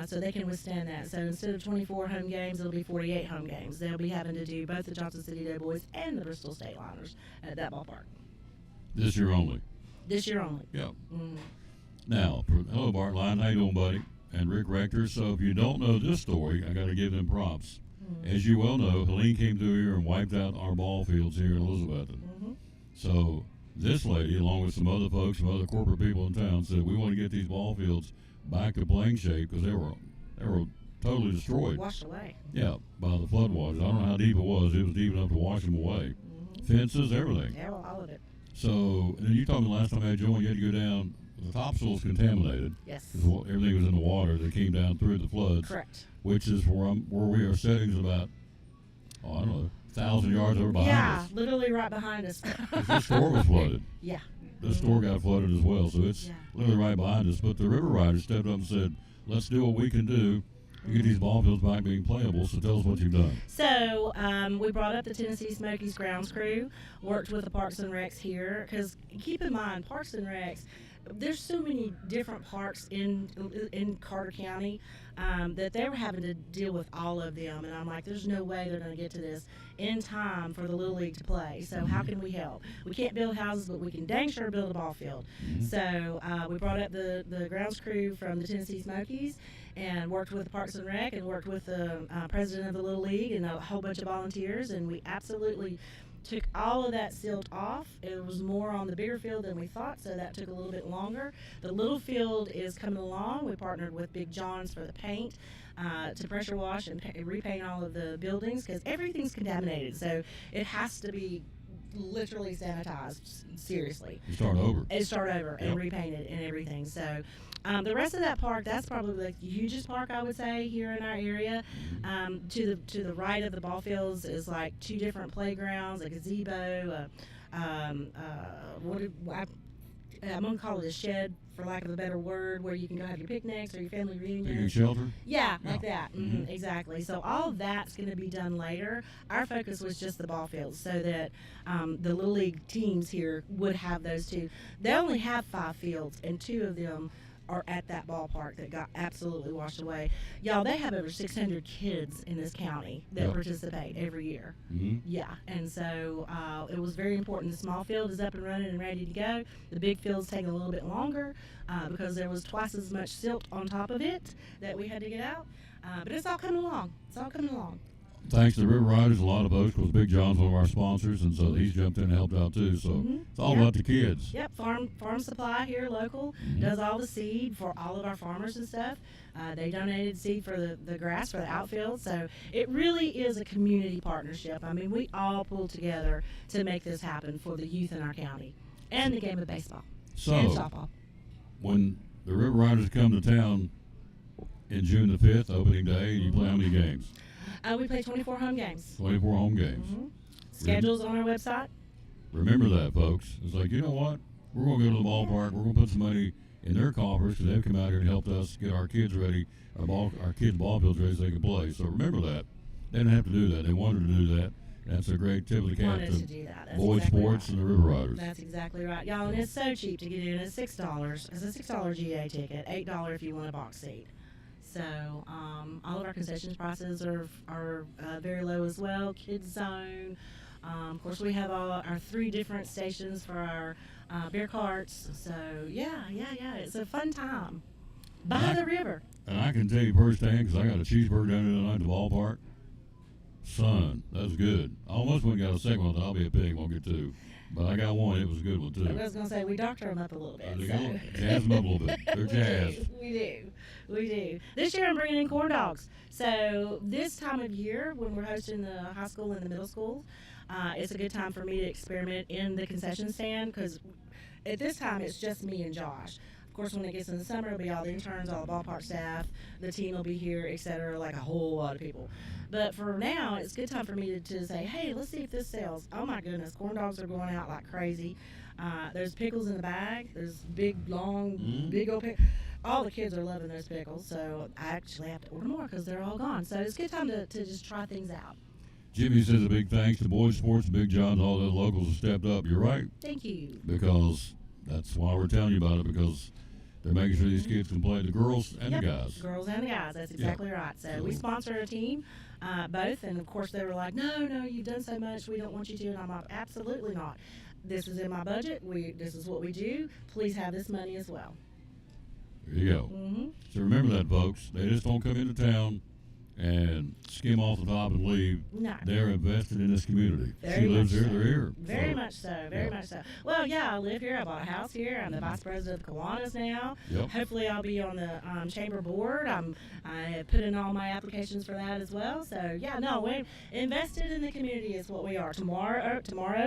So they can withstand that. So instead of 24 home games, it'll be 48 home games. They'll be having to do both the Johnson City Doughboys and the Bristol State Liners at that ballpark this year only. this year only. Yeah. Mm. Now, hello Bart Line, how you doing, buddy? And Rick Rector. So if you don't know this story, I got to give them props. As you well know, Helene came through here and wiped out our ball fields here in Elizabethton. Mm-hmm. So this lady, along with some other folks, some other corporate people in town, said we want to get these ball fields back to playing shape because they were totally destroyed. Washed away. Yeah, by the floodwaters. I don't know how deep it was. It was deep enough to wash them away. Fences, everything. Yeah, well, all of it. So, and then you told me the last time I had you on, you had to go down. The topsoil's contaminated. Yes. Because everything was in the water that came down through the floods. Correct. Which is where we are sitting about, I don't know, 1,000 yards over behind Yeah, us. literally right behind us. 'Cause the store was flooded. Yeah. The store got flooded as well, so it's Yeah. literally right behind us. But the River Riders stepped up and said, let's do what we can do to get these ball fields back being playable. So tell us what you've done. So we brought up the Tennessee Smokies grounds crew, worked with the Parks and Recs here, because keep in mind, Parks and Recs there's so many different parks in Carter County that they were having to deal with all of them, and I'm like, there's no way they're going to get to this in time for the Little League to play. So how can we help? We can't build houses, but we can dang sure build a ball field. So we brought up the grounds crew from the Tennessee Smokies and worked with Parks and Rec and worked with the president of the Little League and a whole bunch of volunteers, and we absolutely took all of that silt off. It was more on the bigger field than we thought, so that took a little bit longer. The little field is coming along. We partnered with Big John's for the paint to pressure wash and repaint all of the buildings because everything's contaminated, so it has to be literally sanitized, seriously. You start over. And start over and Yep. repainted and everything. So the rest of that park, that's probably like the hugest park I would say here in our area. To the right of the ball fields is like 2 different playgrounds, a gazebo, I'm gonna call it a shed for lack of a better word, where you can go have your picnics or your family Picnic reunions. shelter. Yeah, like Yeah. that. Exactly. So all of that's going to be done later. Our focus was just the ball fields, so that the Little League teams here would have those 2. They only have 5 fields, and 2 of them are at that ballpark that got absolutely washed away. Y'all, they have over 600 kids in this county that Yep. participate every year. Mm-hmm. Yeah, and so it was very important. The small field is up and running and ready to go. The big field's taking a little bit longer because there was twice as much silt on top of it that we had to get out. But it's all coming along. It's all coming along. Thanks to the River Riders, a lot of folks, because Big John's one of our sponsors, and so he's jumped in and helped out too. So it's all Yep. about the kids. Yep, farm supply here local does all the seed for all of our farmers and stuff. They donated seed for the grass for the outfield, so it really is a community partnership. I mean, we all pull together to make this happen for the youth in our county and the game of baseball and So softball. when the River Riders come to town in June the 5th, opening day, you play how many games? We play 24 home games. 24 home games. Schedules on our website. Remember that, folks. It's like, you know what? We're going to go to the ballpark. We're going to put some money in their coffers because they've come out here and helped us get our kids ready, our kids' ball fields ready so they can play. So remember that. They didn't have to do that. They wanted to do that. That's a great tip of the cap Wanted to to do that. That's Boyd exactly Sports right. and the River Riders. That's exactly right, y'all. And it's so cheap to get in. It's $6. It's a $6 GA ticket. $8 if you want a box seat. So all of our concessions prices are very low as well. Kids zone. Of course, we have all our 3 different stations for our beer carts. So yeah, it's a fun time by Nice. the river. And I can tell you firsthand, because I got a cheeseburger down there tonight at the ballpark. Son, that was good. I almost went and got a second one. I thought I'll be a pig, won't get 2. But I got one. It was a good one, too. I was gonna say we doctor them up a little bit. They So. go jazz them up a little bit. They're jazzed. We do. This year I'm bringing in corn dogs. So this time of year, when we're hosting the high school and the middle school, it's a good time for me to experiment in the concession stand because at this time it's just me and Josh. Of course, when it gets in the summer, it'll be all the interns, all the ballpark staff, the team will be here, etc., like a whole lot of people. But for now, it's a good time for me to say, hey, let's see if this sells. Oh my goodness, corn dogs are going out like crazy. There's pickles in the bag. There's big, long, big old pickles. All the kids are loving those pickles, so I actually have to order more because they're all gone. So it's a good time to just try things out. Jimmy says a big thanks to Boyd Sports, Big John's, all the locals have stepped up. You're right, Thank you. because that's why we're telling you about it, because they're making sure these kids can play, the girls and Yep, the guys. Girls and the guys. That's exactly right. So we sponsor a team, both, and of course they were like, no, you've done so much. We don't want you to. And I'm like, absolutely not. This is in my budget. This is what we do. Please have this money as well. There you go. So remember that, folks. They just don't come into town and skim off the top and leave. No. They're invested in this community. Very She lives much here, so. they're here. Very So, much so. Very yeah. much so. Well, yeah, I live here. I bought a house here. I'm the vice president of Kiwanis now. Yep. Hopefully, I'll be on the chamber board. I have put in all my applications for that as well. So, yeah, no, we're invested in the community is what we are. Tomorrow,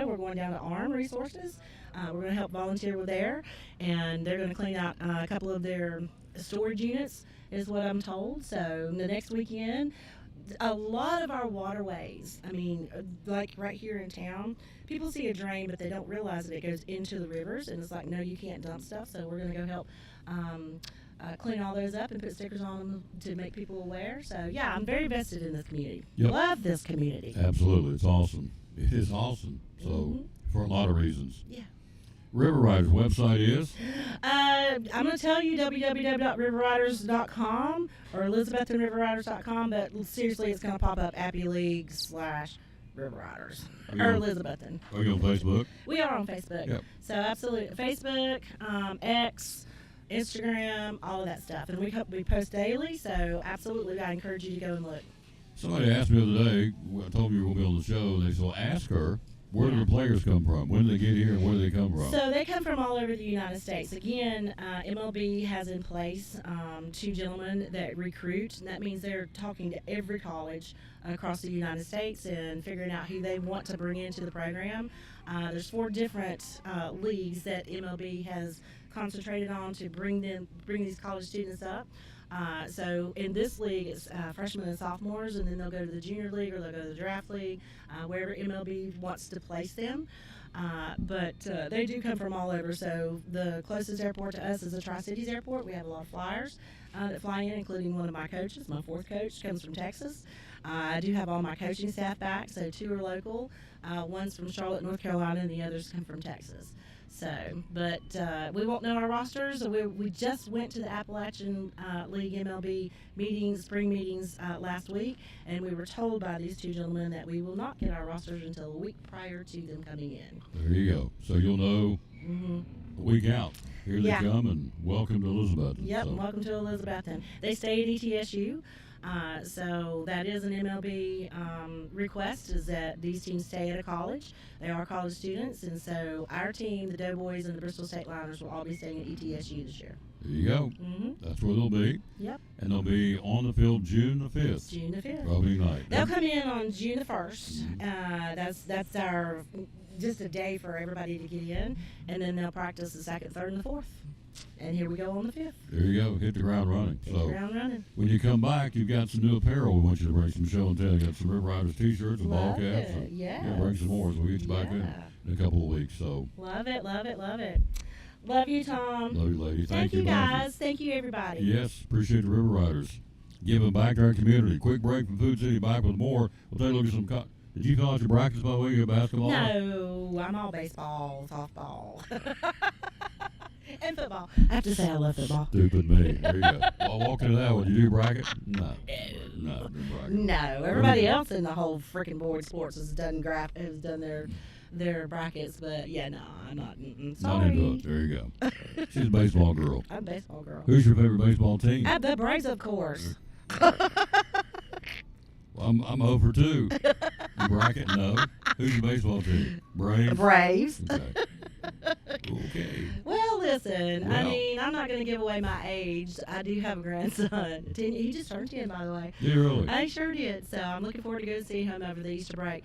we're going down to ARM Resources. We're going to help volunteer with there, and they're going to clean out a couple of their storage units, is what I'm told. So, the next weekend, a lot of our waterways, I mean, like right here in town, people see a drain, but they don't realize that it goes into the rivers, and it's like, no, you can't dump stuff. So we're going to go help clean all those up and put stickers on them to make people aware. So yeah, I'm very vested in this community. Yep. Love this community. Absolutely. It's awesome. It is awesome. So, Mm-hmm. for a lot of reasons. Yeah. River Riders website is? I'm going to tell you www.riverriders.com or elizabethanriverriders.com, but seriously, it's going to pop up Appy League / River Riders Are you or on- Elizabethan. Are you on Facebook? We are on Facebook. Yep. So absolutely, Facebook, X, Instagram, all of that stuff, and we post daily. So absolutely, I encourage you to go and look. Somebody asked me the other day, I told me you were going to be on the show, they said, well, ask her, where do the players come from? When do they get here and where do they come from? So they come from all over the United States. Again, MLB has in place 2 gentlemen that recruit, and that means they're talking to every college across the United States and figuring out who they want to bring into the program. There's 4 different leagues that MLB has concentrated on to bring these college students up. So in this league, it's freshmen and sophomores, and then they'll go to the junior league or they'll go to the draft league, wherever MLB wants to place them. But they do come from all over. So the closest airport to us is the Tri-Cities Airport. We have a lot of flyers that fly in, including one of my coaches. My 4th coach comes from Texas. I do have all my coaching staff back, so 2 are local. One's from Charlotte, North Carolina, and the others come from Texas. So, but we won't know our rosters. We just went to the Appalachian League MLB meetings, spring meetings last week, and we were told by these 2 gentlemen that we will not get our rosters until a week prior to them coming in. There you go. So you'll know a week out. Here they Yeah. come, and welcome to Elizabeth. Yep, So, and welcome to Elizabethan. They stay at ETSU. So that is an MLB request, is that these teams stay at a college. They are college students, and so our team, the Doughboys and the Bristol State Liners, will all be staying at ETSU this year. there you go. Mm-hmm. That's where they'll be. Yep, And they'll be on the field June the 5th, June the 5th. opening night. They'll come in on June the 1st. That's our just a day for everybody to get in, and then they'll practice the 2nd, 3rd, and the 4th. And here we go on the 5th. There you go. Hit the ground running. Hit the So ground running. when you come back, you've got some new apparel we want you to bring, some show and tell. You got some River Riders t-shirts and ball Love caps. it, And, yes. yeah, bring some more, so we'll get you back Yeah. in a couple of weeks. So Love it, love it, love it. Love you, Tom. love you, lady. Thank you, Matthew. guys. Thank you, everybody. Yes, appreciate the River Riders. Giving back to our community. Quick break from Food City. Back with more. We'll take a look at some. Did you call out your brackets, by the way? You got basketball? No, I'm all baseball, softball, and football. I have to say I love football. Stupid me. There you go. Well, walk into that one. You do bracket? No. No, do bracket. No, everybody else in the whole freaking board sports has done their brackets, but yeah, no, I'm not. Not Sorry, into it. There you go. She's a baseball girl. I'm a baseball girl. Who's your favorite baseball team? The Braves, of course. Well, I'm over 2. Bracket? No. Who's your baseball team? Braves? Braves. Okay. Okay. Well, listen, I Well. mean, I'm not going to give away my age. I do have a grandson. He just turned 10, by the way. Yeah, really. I sure did. So I'm looking forward to go see him over the Easter break.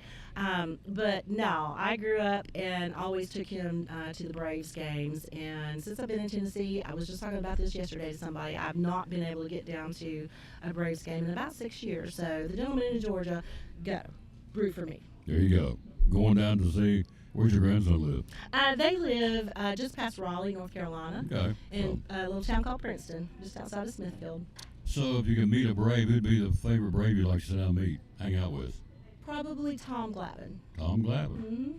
But no, I grew up and always took him to the Braves games. And since I've been in Tennessee, I was just talking about this yesterday to somebody. I've not been able to get down to a Braves game in about 6 years. So the gentleman in Georgia, go. Root for me. There you go. Going down to see, where's your grandson live? They live just past Raleigh, North Carolina, Okay. in a little town called Princeton, just outside of Smithfield. So if you could meet a Brave, who'd be the favorite Brave you'd like to sit down and meet, hang out with? Probably Tom Glavine. Tom Glavine. Mm-hmm.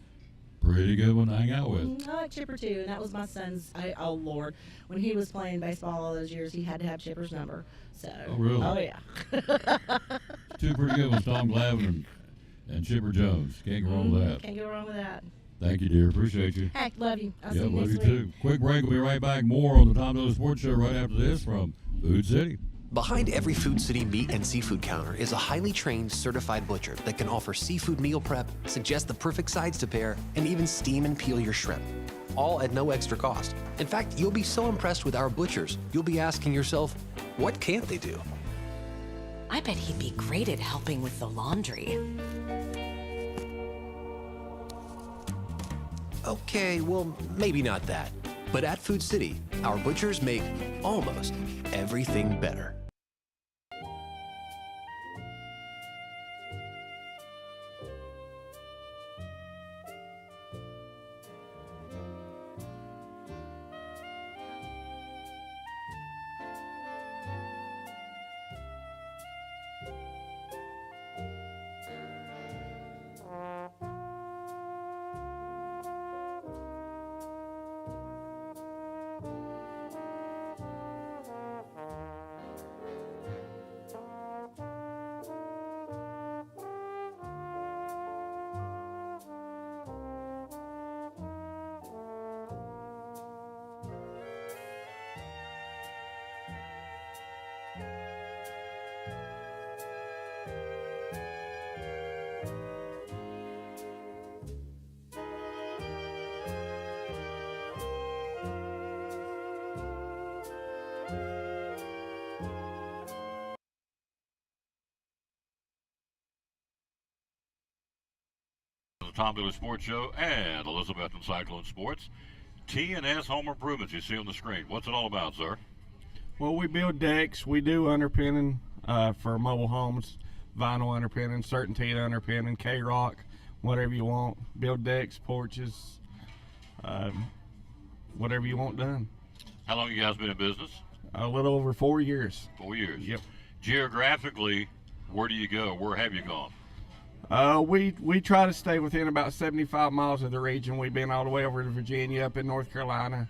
Pretty good one to hang out with. I like Chipper too, and that was my son's. Oh Lord, when he was playing baseball all those years, he had to have Chipper's number. So. Oh, really? Oh yeah. 2 pretty good ones, Tom Glavine and Chipper Jones. Can't go wrong with that. Can't go wrong with that. Thank you, dear. Appreciate you. Heck, love you. I'll Yeah, see you love next you week. too. Quick break. We'll be right back. More on the Tom Dillon Sports Show right after this from Food City. Behind every Food City meat and seafood counter is a highly trained, certified butcher that can offer seafood meal prep, suggest the perfect sides to pair, and even steam and peel your shrimp. All at no extra cost. In fact, you'll be so impressed with our butchers, you'll be asking yourself, what can't they do? I bet he'd be great at helping with the laundry. Okay, well, maybe not that. But at Food City, our butchers make almost everything better. Tom Bailey Sports Show and Elizabeth and Cyclone Sports. T&S Home Improvements you see on the screen. What's it all about, sir? Well, we build decks. We do underpinning for mobile homes, vinyl underpinning, certainty underpinning, K-Rock, whatever you want. Build decks, porches, whatever you want done. How long you guys been in business? A little over 4 years. 4 years. Yep. Geographically, where do you go? Where have you gone? We try to stay within about 75 miles of the region. We've been all the way over to Virginia, up in North Carolina.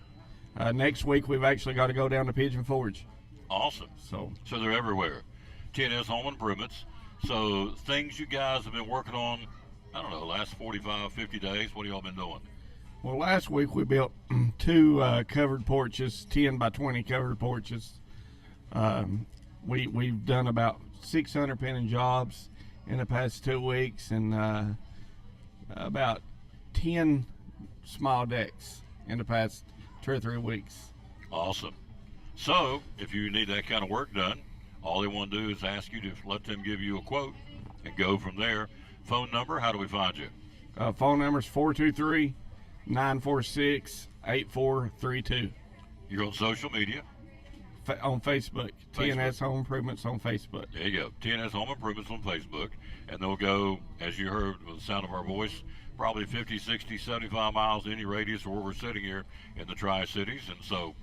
Next week, we've actually got to go down to Pigeon Forge. Awesome. So they're everywhere. T&S Home Improvements. So things you guys have been working on, I don't know, last 45, 50 days. What have y'all been doing? Well, last week we built 2 covered porches, 10 by 20 covered porches. We've done about 600 pinning jobs in the past 2 weeks, and about 10 small decks in the past 2 or 3 weeks. Awesome. So if you need that kind of work done, all they want to do is ask you to let them give you a quote and go from there. Phone number, how do we find you? Phone number is 423-946-8432. You're on social media? On Facebook. T&S Home Improvements on Facebook. There you go. T&S Home Improvements on Facebook. And they'll go, as you heard with the sound of our voice, probably 50, 60, 75 miles any radius of where we're sitting here in the Tri-Cities. And so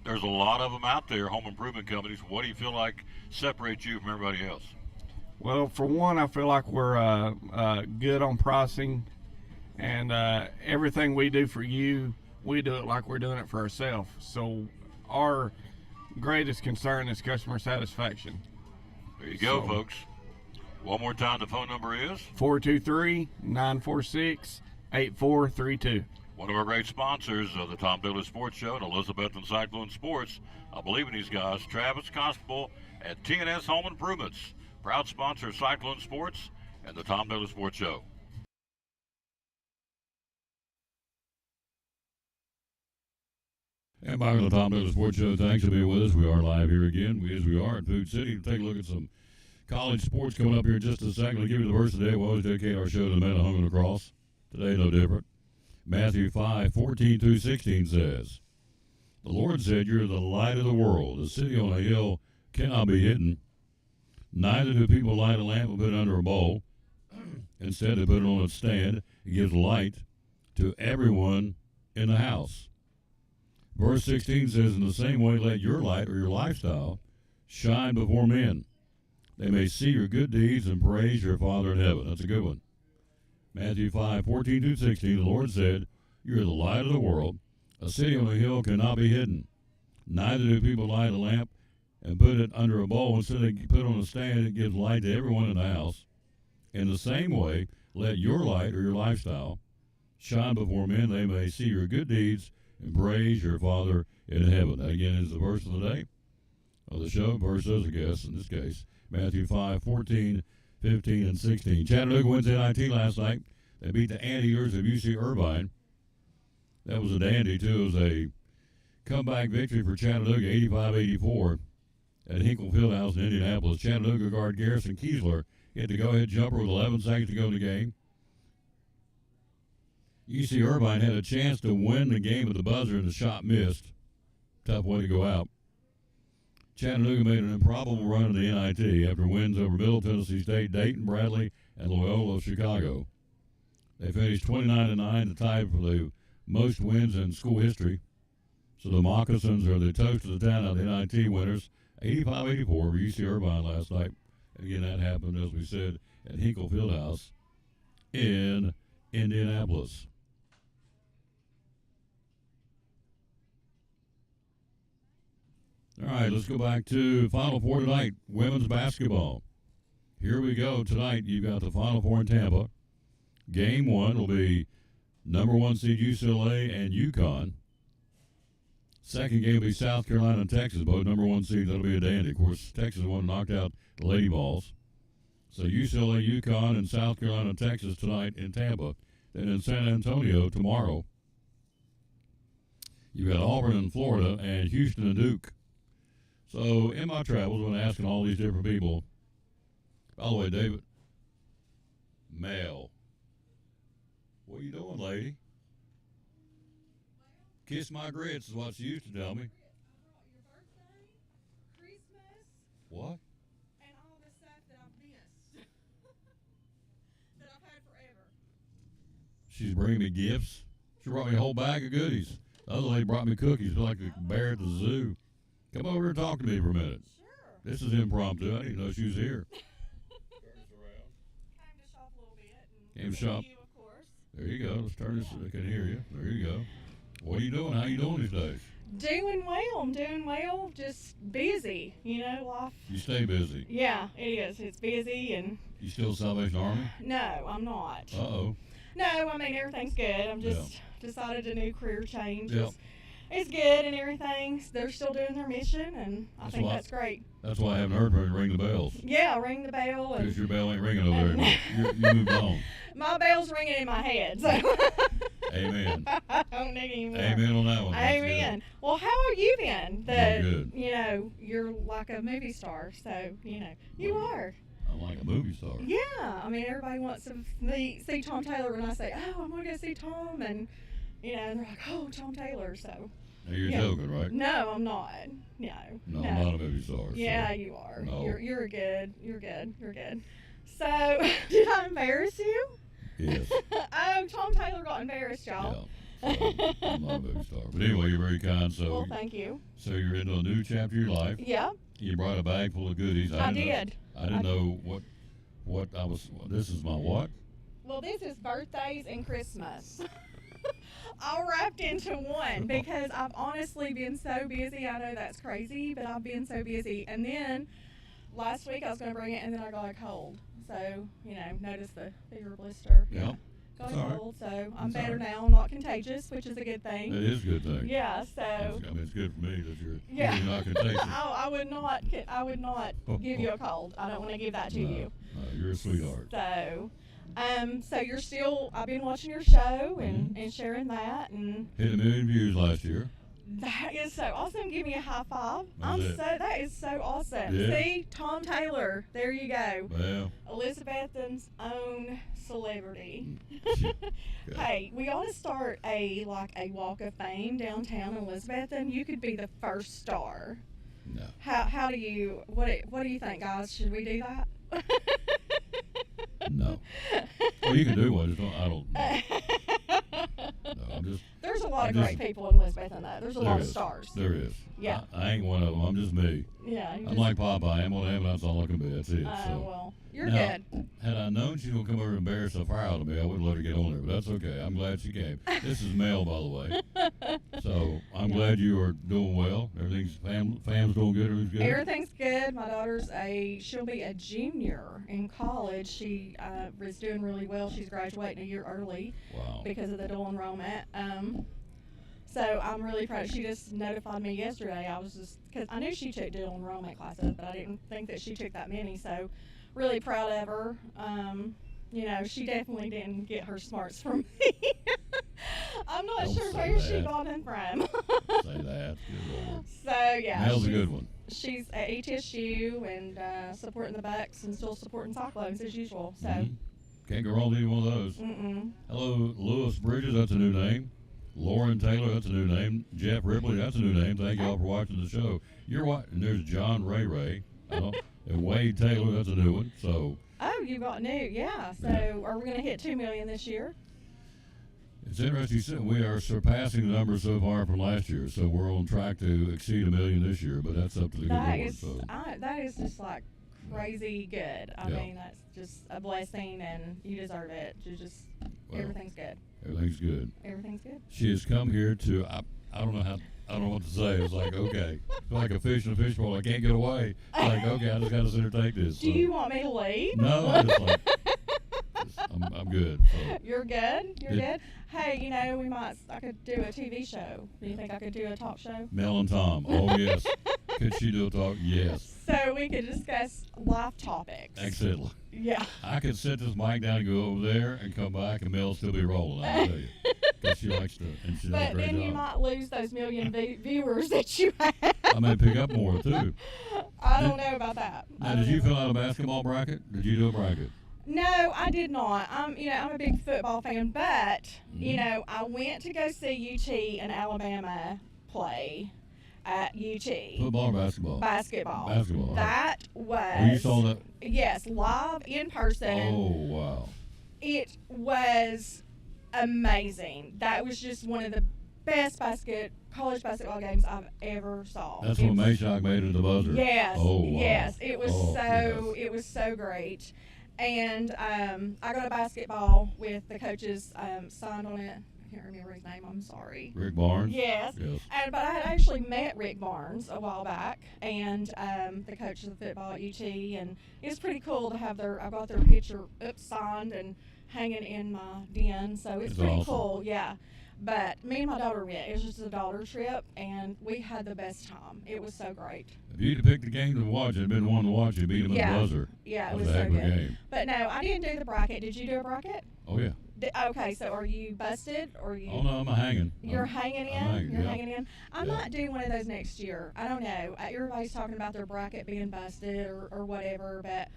there's a lot of them out there, home improvement companies. What do you feel like separates you from everybody else? Well, for one, I feel like we're good on pricing. And everything we do for you, we do it like we're doing it for ourselves. So our greatest concern is customer satisfaction. There you go, folks. One more time, the phone number is 423-946-8432. One of our great sponsors of the Tom Bailey Sports Show and Elizabeth and Cyclone Sports. I believe in these guys. Travis Constable at T&S Home Improvements, proud sponsor of Cyclone Sports and the Tom Bailey Sports Show. And back on the Tom Bailey Sports Show, thanks for being with us. We are live here again, as we are in Food City. We'll take a look at some college sports coming up here in just a second. We'll give you the verse of the day. We always dedicate our show to the man that hung on the cross. Today, no different. Matthew 5:14-16 says, "The Lord said, you're the light of the world. A city on a hill cannot be hidden. Neither do people light a lamp and put it under a bowl. Instead, they put it on a stand. It gives light to everyone in the house." Verse 16 says, "In the same way, let your light," or your lifestyle, "shine before men. They may see your good deeds and praise your Father in heaven." That's a good one. Matthew 5:14-16, the Lord said, "You're the light of the world. A city on a hill cannot be hidden. Neither do people light a lamp and put it under a bowl. Instead, they put it on a stand. It gives light to everyone in the house. In the same way, let your light," or your lifestyle, "shine before men. They may see your good deeds and praise your Father in heaven." That again is the verse of the day of the show. Verses, I guess, in this case, Matthew 5:14-15-16. Chattanooga wins NIT last night. They beat the Anteaters of UC Irvine. That was a dandy, too. It was a comeback victory for Chattanooga, 85-84 at Hinkle Fieldhouse in Indianapolis. Chattanooga guard Garrison Kiesler hit the go-ahead jumper with 11 seconds to go in the game. UC Irvine had a chance to win the game at the buzzer, and the shot missed. Tough way to go out. Chattanooga made an improbable run in the NIT after wins over Middle Tennessee State, Dayton, Bradley, and Loyola of Chicago. They finished 29-9, the tie for the most wins in school history. So the Moccasins are the toast of the town of the NIT winners, 85-84 over UC Irvine last night. Again, that happened, as we said, at Hinkle Fieldhouse in Indianapolis. All right, let's go back to Final Four tonight, women's basketball. Here we go. Tonight, you've got the Final Four in Tampa. Game one will be number 1 seed UCLA and UConn. Second game will be South Carolina and Texas, both number 1 seeds. That'll be a dandy. Of course, Texas won, knocked out the Lady Vols. So UCLA, UConn, and South Carolina and Texas tonight in Tampa. Then in San Antonio tomorrow, you've got Auburn in Florida and Houston and Duke. So in my travels, when asking all these different people, by the way, David, male, What you doing, lady? Kiss my grits is what she used to tell me. What? And all the stuff that I've missed. That I've had forever. She's bringing me gifts. She brought me a whole bag of goodies. The other lady brought me cookies like a bear at the zoo. Come over here and talk to me for a minute. Sure. This is impromptu. I didn't know she was here. Came to shop a little bit. And Came to see shop. You, of course. There you go. Let's turn this so I can hear you. There you go. What are you doing? How you doing these days? Doing well. I'm doing well. Just busy. You know, life. You stay busy. Yeah, it is. It's busy and. You still Salvation Army? No, I'm not. Uh-oh. No, I mean everything's good. I'm just decided a new career change. Yep. It's good and everything. They're still doing their mission, and I think that's great. That's why I haven't heard her ring the bells. Yeah, ring the bell. And Because your bell ain't ringing over there. You moved on. my bell's ringing in my head, so Amen. I don't need any more. Amen on that one. That's Amen. Well, how have you been? I'm good. You know, you're like a movie star, so you know you are. I'm like a movie star. Yeah, I mean everybody wants to see Tom Taylor when I say, "Oh, I'm gonna go see Tom," and you know, and they're like, "Oh, Tom Taylor." So. Now you're Yeah. joking, right? No, I'm not. No. No, I'm not a movie star. Yeah, so. you are. No. You're good. You're good. You're good. So, did I embarrass you? Yes. Oh, Tom Taylor got embarrassed, y'all. Yeah. So, I'm not a movie star. But anyway, you're very kind. So, Well, thank you. So you're into a new chapter of your life. Yeah, You brought a bag full of goodies. I didn't know- did. I didn't know what I was. This is my what? Well, this is birthdays and Christmas. All wrapped into one because I've honestly been so busy. I know that's crazy, but I've been so busy. And then last week I was going to bring it, and then I got a cold. So, you know, notice the finger blister. Yeah. Got That's a all right. cold, so I'm That's all better right. now. I'm not contagious, which is a good thing. It is a good thing. Yeah, so. I mean, it's good for me that you're, Yeah. you're not contagious. I would not give you a cold. I don't want to give that to you. No, you're a sweetheart. So you're still. I've been watching your show and sharing that, and Hit 1 million views last year. that is so awesome. Give me a high five. That's it. That is so awesome. Yeah. See, Tom Taylor. There you go. Well, Elizabethton's own celebrity. Good. Hey, we ought to start a walk of fame downtown in Elizabethton. You could be the first star. no. How do you what do you think, guys? Should we do that? No. Well, you can do one. Just don't, I don't know. No, I'm just. There's a lot of I'm great just- people in Elizabethton, though. There's a There lot of is. stars. There is. Yeah. I ain't one of them. I'm just me. Yeah. You I'm just, like Popeye. I'm on heaven. That's all I can be. That's it. So. well, you're Now, good. Had I known she was gonna come over and embarrass the fire out of me, I wouldn't let her get on there. But that's okay. I'm glad she came. This is Mel, by the way. So I'm glad you are doing well. Everything's fam's doing good. Everything's good. Everything's good. My daughter's she'll be a junior in college. She is doing really well. She's graduating a year early Wow. because of the dual enrollment. So I'm really proud. She just notified me yesterday. I was just because I knew she took dual enrollment classes, but I didn't think that she took that many. So really proud of her. You know, she definitely didn't get her smarts from me. I'm not Don't sure say where she that. got them from. Say that. Good Lord. So yeah, Mel's a she's- good one. She's at ETSU and supporting the Bucks and still supporting Cyclones as usual. So, Mhm. Can't go wrong with either one of those. Hello, Lewis Bridges. That's a new name. Lauren Taylor. That's a new name. Jeff Ripley. That's a new name. Thank y'all for watching the show. You're what? And there's John Ray. And Wade Taylor. That's a new one. So oh, you got new, yeah. So, are we going to hit 2 million this year? it's interesting. You said we are surpassing the numbers so far from last year. So we're on track to exceed 1 million this year. But that's up to the good That Lord. is, So that is just like crazy good. I Yeah. mean, that's just a blessing, and you deserve it. You just Well, everything's good. everything's good. Everything's good. She has come here to. I don't know how. I don't know what to say. It's like, okay, it's like a fish in a fishbowl. I can't get away. It's like, okay, I just got to sit here and take this. Do you want me to leave? No, I just like, I'm good. So. You're good. You're Yeah. good. Hey, you know, I could do a TV show. Do you think I could do a talk show? Mel and Tom. Oh yes. Could she do a talk? Yes. So we could discuss life topics. Excellent. Yeah. I could set this mic down and go over there and come back and Mel still be rolling. I'll tell you, because she likes to, and she does a But great then you job. might lose those million viewers that you have. I may pick up more too. I don't know about that. Now, did you fill out a basketball bracket? Did you do a bracket? No, I did not. I'm a big football fan, but Mm-hmm. I went to go see UT and Alabama play at UT. Football or basketball? Basketball. Basketball, all right. That was. Oh, you saw that? Yes, live in person. Oh, wow. It was amazing. That was just one of the best college basketball games I've ever saw. That's It when was- Mayshog made it the buzzer. Yes. Oh, wow. Yes. It was Oh, it was so great. And I got a basketball with the coach's signed on it. I can't remember his name. I'm sorry. Rick Barnes? Yes. Yes. But I had actually met Rick Barnes a while back, and the coach of the football at UT, and it was pretty cool to have I got their picture signed and hanging in my den. So it's That's pretty awesome. cool. Yeah. But me and my daughter went. It was just a daughter trip, and we had the best time. It was so great. If you'd have picked the game to watch, it'd been one to watch. You beat them Yeah. at the buzzer. Yeah, it That was a so heck of a good. game. But no, I didn't do the bracket. Did you do a bracket? Oh, yeah. Okay, so are you busted or you? Oh, no, I'm hanging. You're hanging in. hanging, You're yeah. hanging in. I Yeah. might do one of those next year. I don't know. Everybody's talking about their bracket being busted or whatever, but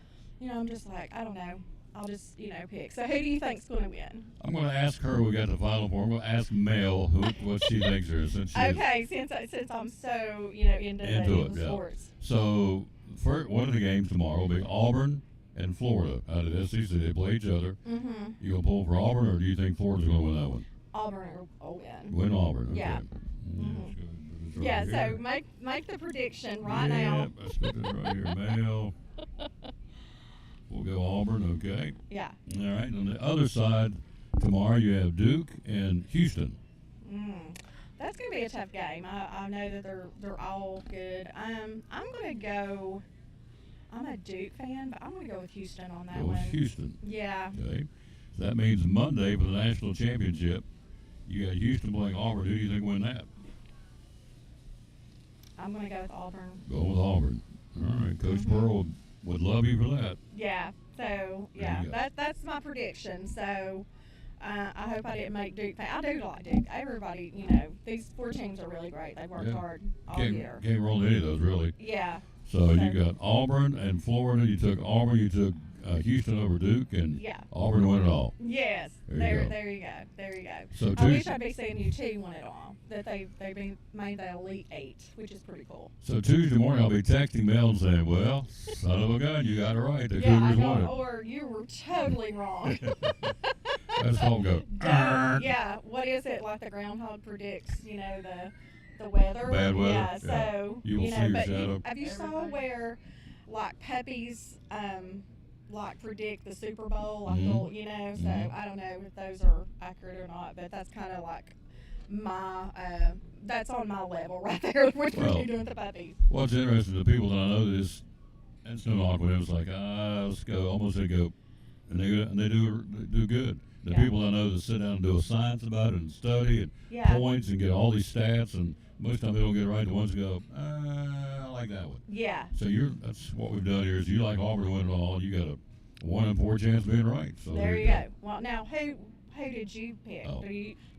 I'm just like, I don't know. I'll just pick. So who do you think's going to win? I'm going to ask her. We got the final four. I'm going to ask Mel what she thinks there is. Since she's Okay, since I'm so into into the it, sports. yeah. So, one of the games tomorrow will be Auburn and Florida out of the SEC. They play each other. Mm-hmm. You going to pull for Auburn, or do you think Florida's going to win that one? Auburn will win. Win Auburn. Okay. Yeah. Let's go- let's go Yeah. right So here. make the prediction right Yeah, now. let's put this right here. Mel. We'll go Auburn, okay. Yeah. All right. On the other side, tomorrow you have Duke and Houston. That's gonna be a tough game. I know that they're all good. I'm gonna go. I'm a Duke fan, but I'm gonna go with Houston on that Go one. with Houston. Yeah. Okay. So that means Monday for the national championship, you got Houston playing Auburn. Who do you think win that? I'm gonna go with Auburn. Go with Auburn. All right. Coach Pearl would love you for that. Yeah. So There yeah, you go. that's my prediction. So I hope I didn't make Duke fan. I do like Duke. Everybody, these four teams are really great. They worked Yeah. hard all Can't, year. can't roll any of those, really. Yeah. So you got Auburn and Florida. You took Auburn. You took Houston over Duke, and Yeah. Auburn won it all. Yes. There you go. There you go. There you go. So I wish Tuesday, I'd be seeing UT win it all. That they've made the Elite Eight, which is pretty cool. so Tuesday morning I'll be texting Mel and saying, "Well, son of a gun, you got it right. The Yeah, I Cougars know. won it." Or you were totally wrong. That's all go. Yeah. What is it like the groundhog predicts? The weather. Bad weather, Yeah. yeah. So You will see your but shadow. have you saw where like puppies like predict the Super Bowl? Like Mhm. they'll, So Mhm. I don't know if those are accurate or not, but that's kind of like my that's on my level right there. What Well, you doing with the puppies? What's interesting, the people that I know this, it's no awkward. It was like, let's go, almost they go, and they do good. The Yeah. people I know that sit down and do a science about it and study and Yeah. points and get all these stats, and most time they don't get it right. The ones that go, I like that one. Yeah. So that's what we've done here. Is you like Auburn to win it all? You got a 1 in 4 chance of being right. So There you go. Well, now who did you pick? Oh.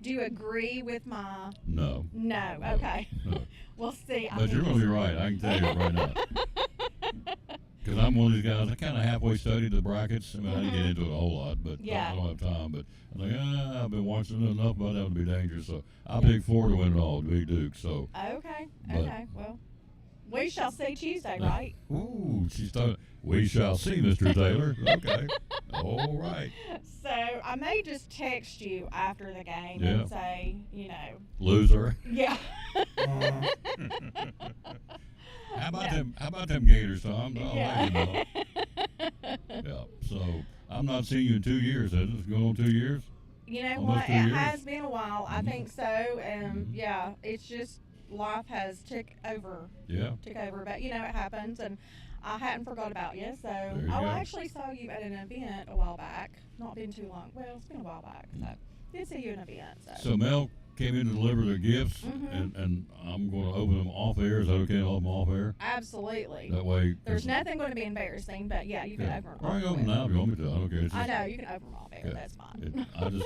Do you agree with my? No. No. No. Okay. No. We'll see. I But think you're going to be it's- right. I can tell you right now. Because I'm one of these guys. I kind of halfway studied the brackets. I mean, I didn't get into it a whole lot, but Yeah. I don't have time. But I'm like, I've been watching enough about that would be dangerous. So I picked Florida to win it all, to beat Duke. So, Okay. But- Okay. Well, we shall see Tuesday, right? ooh, she's talking. We shall see, Mr. Taylor. Okay. All right. So I may just text you after the game Yeah. and say, Loser. yeah. How about Yeah. them? How about them Gators, Tom? I'll let you Yeah. know. Yeah. So I'm not seeing you in 2 years. Has it going on 2 years? You know Almost what? 2 It years. has been a while. I Mhm. think so. And yeah, it's just life has took over. Yeah. But it happens, and I hadn't forgot about you. So you I go. actually saw you at an event a while back. Not been too long. Well, it's been a while back. So did see you at an event. So Mel came in to deliver their gifts, Mhm. and I'm going to open them off air. Is that okay to open them off air? Absolutely. That way. There's nothing going to be embarrassing, but yeah, you can Yeah. open them. Or I off open them with. now if you want me to. I don't care. It's I just- know you can open them off air. Yeah. That's fine.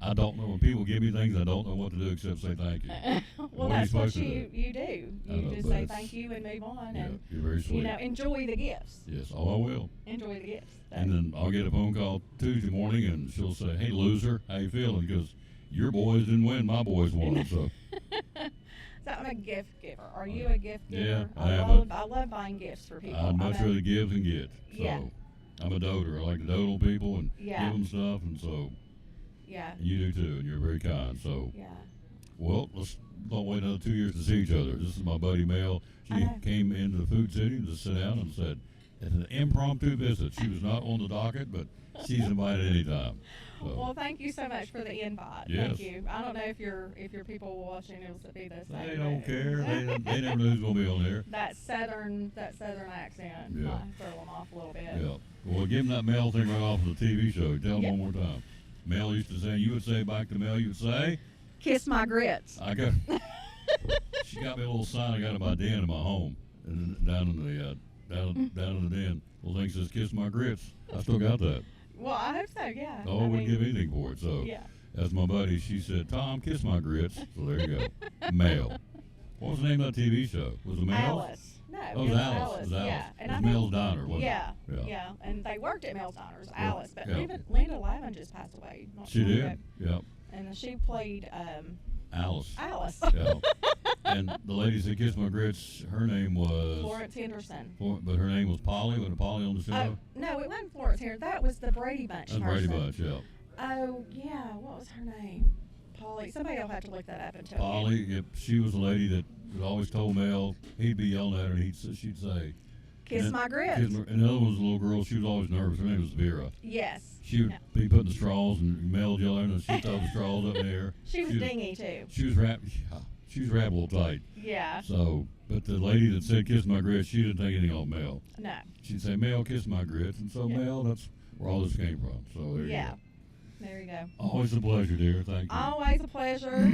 I don't know when people give me things. I don't know what to do except say thank you. Well, What are you that's what supposed to you do. I You know, just but say say That's- thank you and move on, Yeah, and you're very sweet. you know, enjoy the gifts. Yes, oh, I will. Enjoy the gifts. So- And then I'll get a phone call Tuesday morning, and she'll say, "Hey, loser, how you feeling?" Because your boys didn't win, my boys won. So So I'm a gift giver. Are you a gift giver? Yeah, I am I love buying gifts for people. I'd much I'm a- rather give than get. So Yeah. I'm a doter. I like to dote on people and Yeah. give them stuff, and so Yeah. you do too, and you're very kind. So Yeah. well, let's don't wait another 2 years to see each other. This is my buddy Mel. I She know. came into the Food City to sit down and said, "It's an impromptu visit." She was not on the docket, but she's invited anytime. So. Well, thank you so much for the invite. Yes. Thank you. I don't know if your people watching will be the same. They don't but- care. They never know who's going to be on there. that southern accent Yeah. might throw them off a little bit. Yeah. Well, give him that Mel thing right off of the TV show. Tell him Yep. one more time. Mel used to say, you would say back to Mel, you would say, Kiss my grits. I got. She got me a little sign I got in my den in my home, and down in the down in the den. Little thing says, "Kiss my grits." I still got that. Well, I hope so. Yeah. Oh, I I wouldn't mean, give anything for it. So Yeah. that's my buddy. She said, "Tom, kiss my grits." So there you go. Mel. What was the name of that TV show? Was it Mel? Alice. No, Oh, it it was was Alice. It was Yeah. Alice. And It I was think- Mel's Diner, wasn't yeah, it? Yeah. yeah. And they worked at Mel's Diners, Alice. But Yeah. even Linda Lavin just passed away. Not She too long did. ago. Yeah. And she played Alice. Alice. Yeah. And the lady that kissed my grits, her name was. Florence Henderson. But her name was Polly. Wasn't Polly on the show? Oh, no, it wasn't Florence here. That was the Brady Bunch That's Brady person. Bunch, yeah. Oh, yeah. What was her name? Polly. Somebody will have to look that up and tell me. Polly, yep, she was a lady that always told Mel, he'd be yelling at her, and she'd say, Kiss and my grits. And the other one was a little girl, she was always nervous. Her name was Vera. Yes. She would No. be putting the straws, and Mel would yell at her, and she'd throw the straws up in the air. She was dingy, too. She was wrapped a little tight. Yeah. So, but the lady that said kiss my grits, she didn't think anything of Mel. No. She'd say, Mel, kiss my grits. And so, Yeah. Mel, that's where all this came from. So there you Yeah. go. There you go. Always a pleasure, dear. Thank you. Always a pleasure.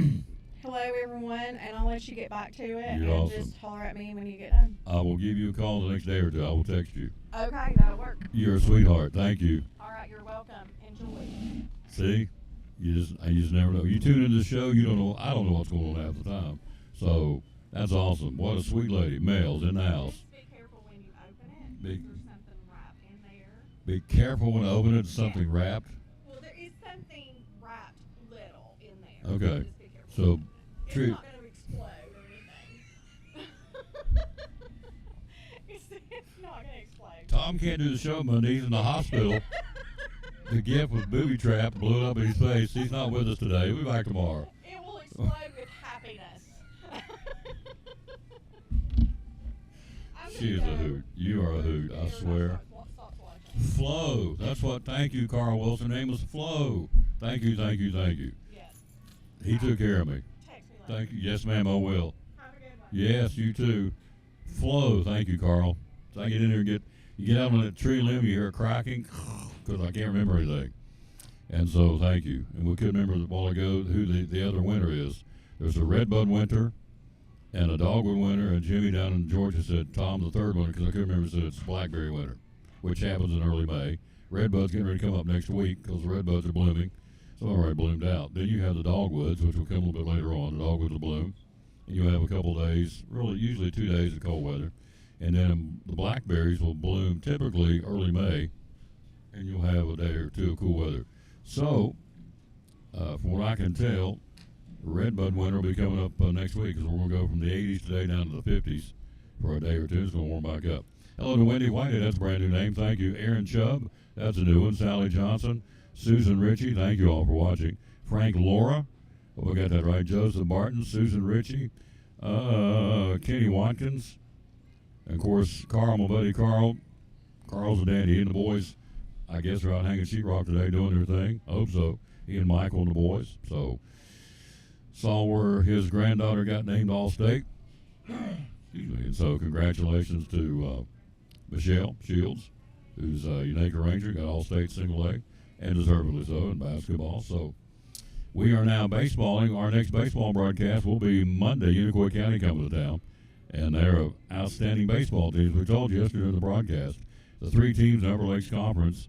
Hello, everyone, and I'll let you get back to it. You're and awesome. just holler at me when you get done. I will give you a call the next day or two. I will text you. Okay, that'll work. You're a sweetheart. Thank you. All right, you're welcome. Enjoy. See, you just never know. You tune into the show, you don't know. I don't know what's going on half the time. So that's awesome. What a sweet lady. Mel's in the house. Just be careful when you open it. Be, There's something wrapped in there. be careful when I open it. Something wrapped. Well, there is something wrapped little in there. Okay. Just be careful. So, It's treat. not going to explode or anything. it's not going to explode. Tom can't do the show Monday. He's in the hospital. The gift was booby trapped, blew it up in his face. He's not with us today. We'll be back tomorrow. It will explode with happiness. I'm She is gonna a go. hoot. You are a hoot, I You're not swear. stop watching. Flo. That's what. Thank you, Carl Wilson. Her name was Flo. Thank you, thank you, thank you. Yes. He took care of me. Text me later. Thank you. Yes, ma'am, I will. Have a good one. Yes, you too. Flo, thank you, Carl. So I get in there and you get out on that tree limb, you hear it cracking, because I can't remember anything. And so thank you. And we couldn't remember a while ago who the other winner is. There's a redbud winter and a dogwood winter, and Jimmy down in Georgia said Tom the third winter, because I couldn't remember, said it's blackberry winter, which happens in early May. Redbud's getting ready to come up next week because the redbuds are blooming. Some are already bloomed out. Then you have the dogwoods, which will come a little bit later on. The dogwoods will bloom. And you'll have a couple days, really usually 2 days of cold weather. And then the blackberries will bloom typically early May, and you'll have a day or two of cool weather. So, from what I can tell, the redbud winter will be coming up next week, because we're going to go from the 80s today down to the 50s for a day or two. It's going to warm back up. Hello to Wendy Whitehead. That's a brand new name. Thank you. Aaron Chubb. That's a new one. Sally Johnson. Susan Ritchie. Thank you all for watching. Frank Laura. Hope I got that right. Joseph Martin. Susan Ritchie. Kenny Watkins. And, of course, Carl, my buddy Carl. Carl's a dandy. He and the boys, I guess, are out hanging sheetrock today doing their thing. I hope so. He and Michael and the boys. So, saw where his granddaughter got named All-State. Excuse me. And so, congratulations to Michelle Shields, who's a Unaka Ranger, got All-State single A, and deservedly so in basketball. So, we are now baseballing. Our next baseball broadcast will be Monday. Unicoi County coming to town. And they're an outstanding baseball team. We told you yesterday in the broadcast, the three teams in the Upper Lakes Conference,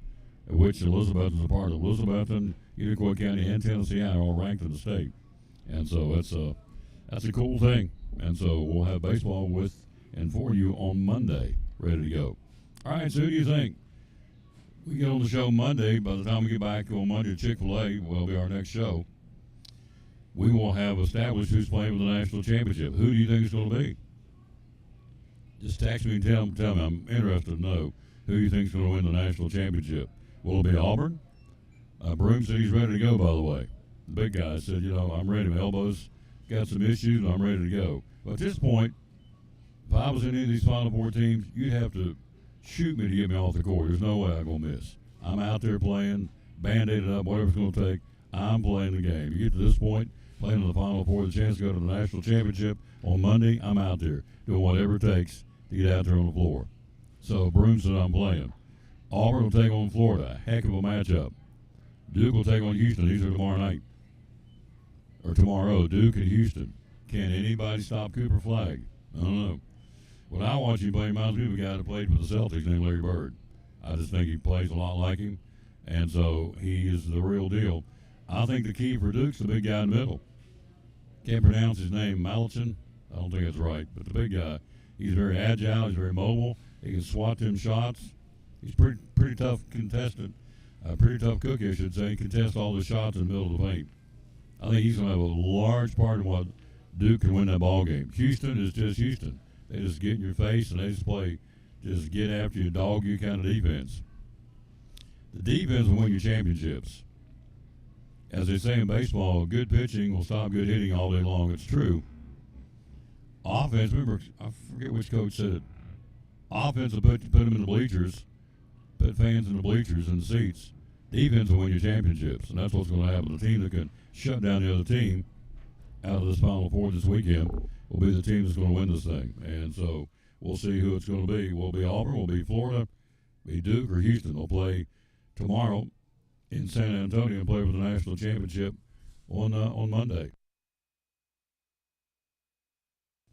of which Elizabeth is a part of. Elizabethton, Unicoi County, and Tennessee are all ranked in the state. And so that's a cool thing. And so we'll have baseball with and for you on Monday, ready to go. All right, so who do you think? We get on the show Monday. By the time we get back on Monday, Chick-fil-A will be our next show. We will have established who's playing for the national championship. Who do you think it's going to be? Just text me and tell me. I'm interested to know who you think is going to win the national championship. Will it be Auburn? Broome said he's ready to go, by the way. The big guy said, I'm ready. My elbows got some issues, and I'm ready to go. But at this point, if I was in any of these Final Four teams, you'd have to shoot me to get me off the court. There's no way I'm going to miss. I'm out there playing, Band-Aided up, whatever it's going to take. I'm playing the game. You get to this point, playing in the Final Four, the chance to go to the national championship on Monday, I'm out there doing whatever it takes to get out there on the floor. So Broome said I'm playing. Auburn will take on Florida. Heck of a matchup. Duke will take on Houston. These are tomorrow night. Or tomorrow, Duke and Houston. Can anybody stop Cooper Flagg? I don't know. When I watch him play, he reminds me of a guy that played for the Celtics named Larry Bird. I just think he plays a lot like him, and so he is the real deal. I think the key for Duke's the big guy in the middle. Can't pronounce his name, Malichin. I don't think that's right, but the big guy. He's very agile. He's very mobile. He can swat them shots. He's pretty tough contestant. Pretty tough cookie, I should say. He contests all the shots in the middle of the paint. I think he's going to have a large part in what Duke can win that ball game. Houston is just Houston. They just get in your face and they just play, just get after you, dog you kind of defense. The defense will win you championships. As they say in baseball, good pitching will stop good hitting all day long. It's true. Offense, remember, I forget which coach said it. Offense will put them in the bleachers, put fans in the bleachers and the seats. Defense will win you championships, and that's what's going to happen. The team that can shut down the other team out of this Final Four this weekend will be the team that's going to win this thing. And so we'll see who it's going to be. Will it be Auburn? Will it be Florida? Be Duke or Houston? They'll play tomorrow in San Antonio and play for the national championship on Monday.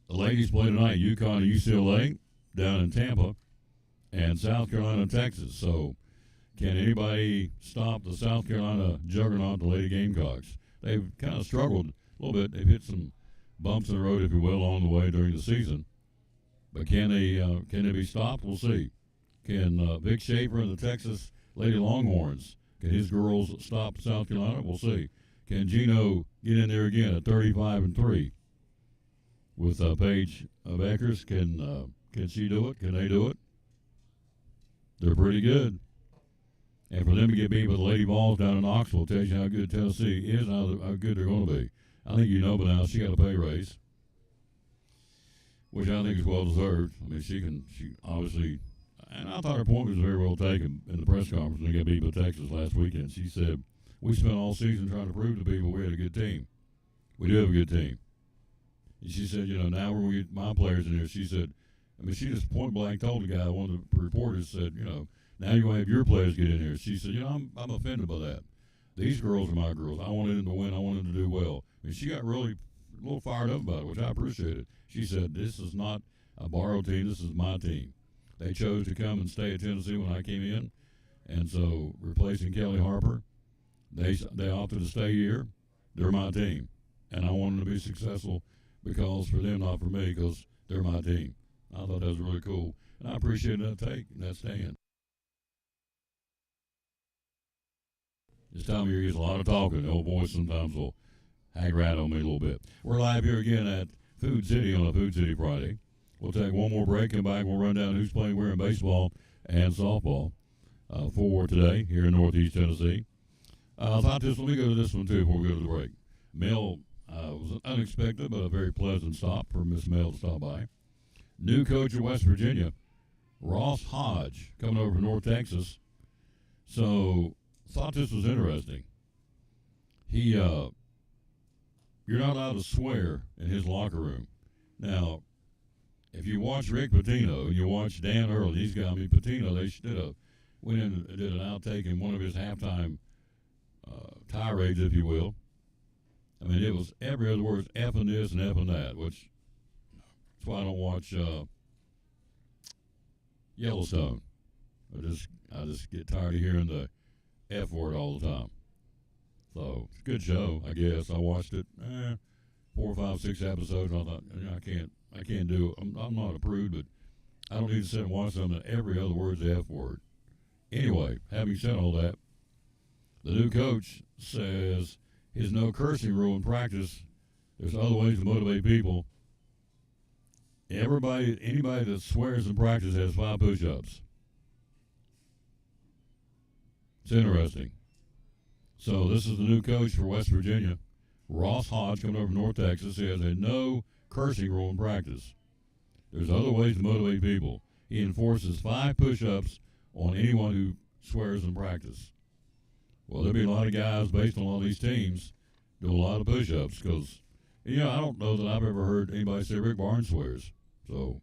The ladies play tonight, UConn and UCLA down in Tampa, and South Carolina and Texas. So can anybody stop the South Carolina juggernaut, the Lady Gamecocks? They've kind of struggled a little bit. They've hit some bumps in the road, if you will, along the way during the season. But can they be stopped? We'll see. Can Vic Schaefer and the Texas Lady Longhorns, can his girls stop South Carolina? We'll see. Can Gino get in there again at 35-3 with Paige Beckers? Can she do it? Can they do it? They're pretty good. And for them to get beat with the Lady Vols down in Knoxville tells you how good Tennessee is, how good they're going to be. I think you know by now she got a pay raise, which I think is well deserved. I mean, she obviously, and I thought her point was very well taken in the press conference when they got beat by Texas last weekend. She said, we spent all season trying to prove to people we had a good team. We do have a good team. And she said, now we're going to get my players in here. She said, she just point blank told the guy, one of the reporters said, now you're going to have your players get in here. She said, I'm offended by that. These girls are my girls. I wanted them to win. I wanted them to do well. She got really a little fired up about it, which I appreciated. She said, this is not a borrowed team. This is my team. They chose to come and stay at Tennessee when I came in. And so replacing Kelly Harper, they opted to stay here. They're my team. And I want them to be successful because for them, not for me, because they're my team. I thought that was really cool. And I appreciate that take and that stand. This time of year gets a lot of talking. The old boys sometimes will hang around on me a little bit. We're live here again at Food City on a Food City Friday. We'll take one more break, come back, we'll run down who's playing where in baseball and softball for today here in Northeast Tennessee. Let me go to this one too before we go to the break. Mel was unexpected, but a very pleasant stop for Miss Mel to stop by. New coach of West Virginia, Ross Hodge, coming over from North Texas. So thought this was interesting. You're not allowed to swear in his locker room. Now, if you watch Rick Pitino and you watch Dan Earl, Pitino, they went in and did an outtake in one of his halftime tirades, if you will. It was every other word, effing this and effing that, which that's why I don't watch Yellowstone. I just get tired of hearing the F word all the time. So it's a good show, I guess. I watched it 4, 5, 6 episodes. And I thought, I I can't do it. I'm not a prude, but I don't need to sit and watch something that every other word's the F word. Anyway, having said all that, the new coach says his no cursing rule in practice, there's other ways to motivate people. Anybody that swears in practice has 5 push-ups. It's interesting. So this is the new coach for West Virginia, Ross Hodge, coming over from North Texas. He has a no cursing rule in practice. There's other ways to motivate people. He enforces 5 push-ups on anyone who swears in practice. Well, there'll be a lot of guys based on all these teams do a lot of push-ups because, I don't know that I've ever heard anybody say Rick Barnes swears. So,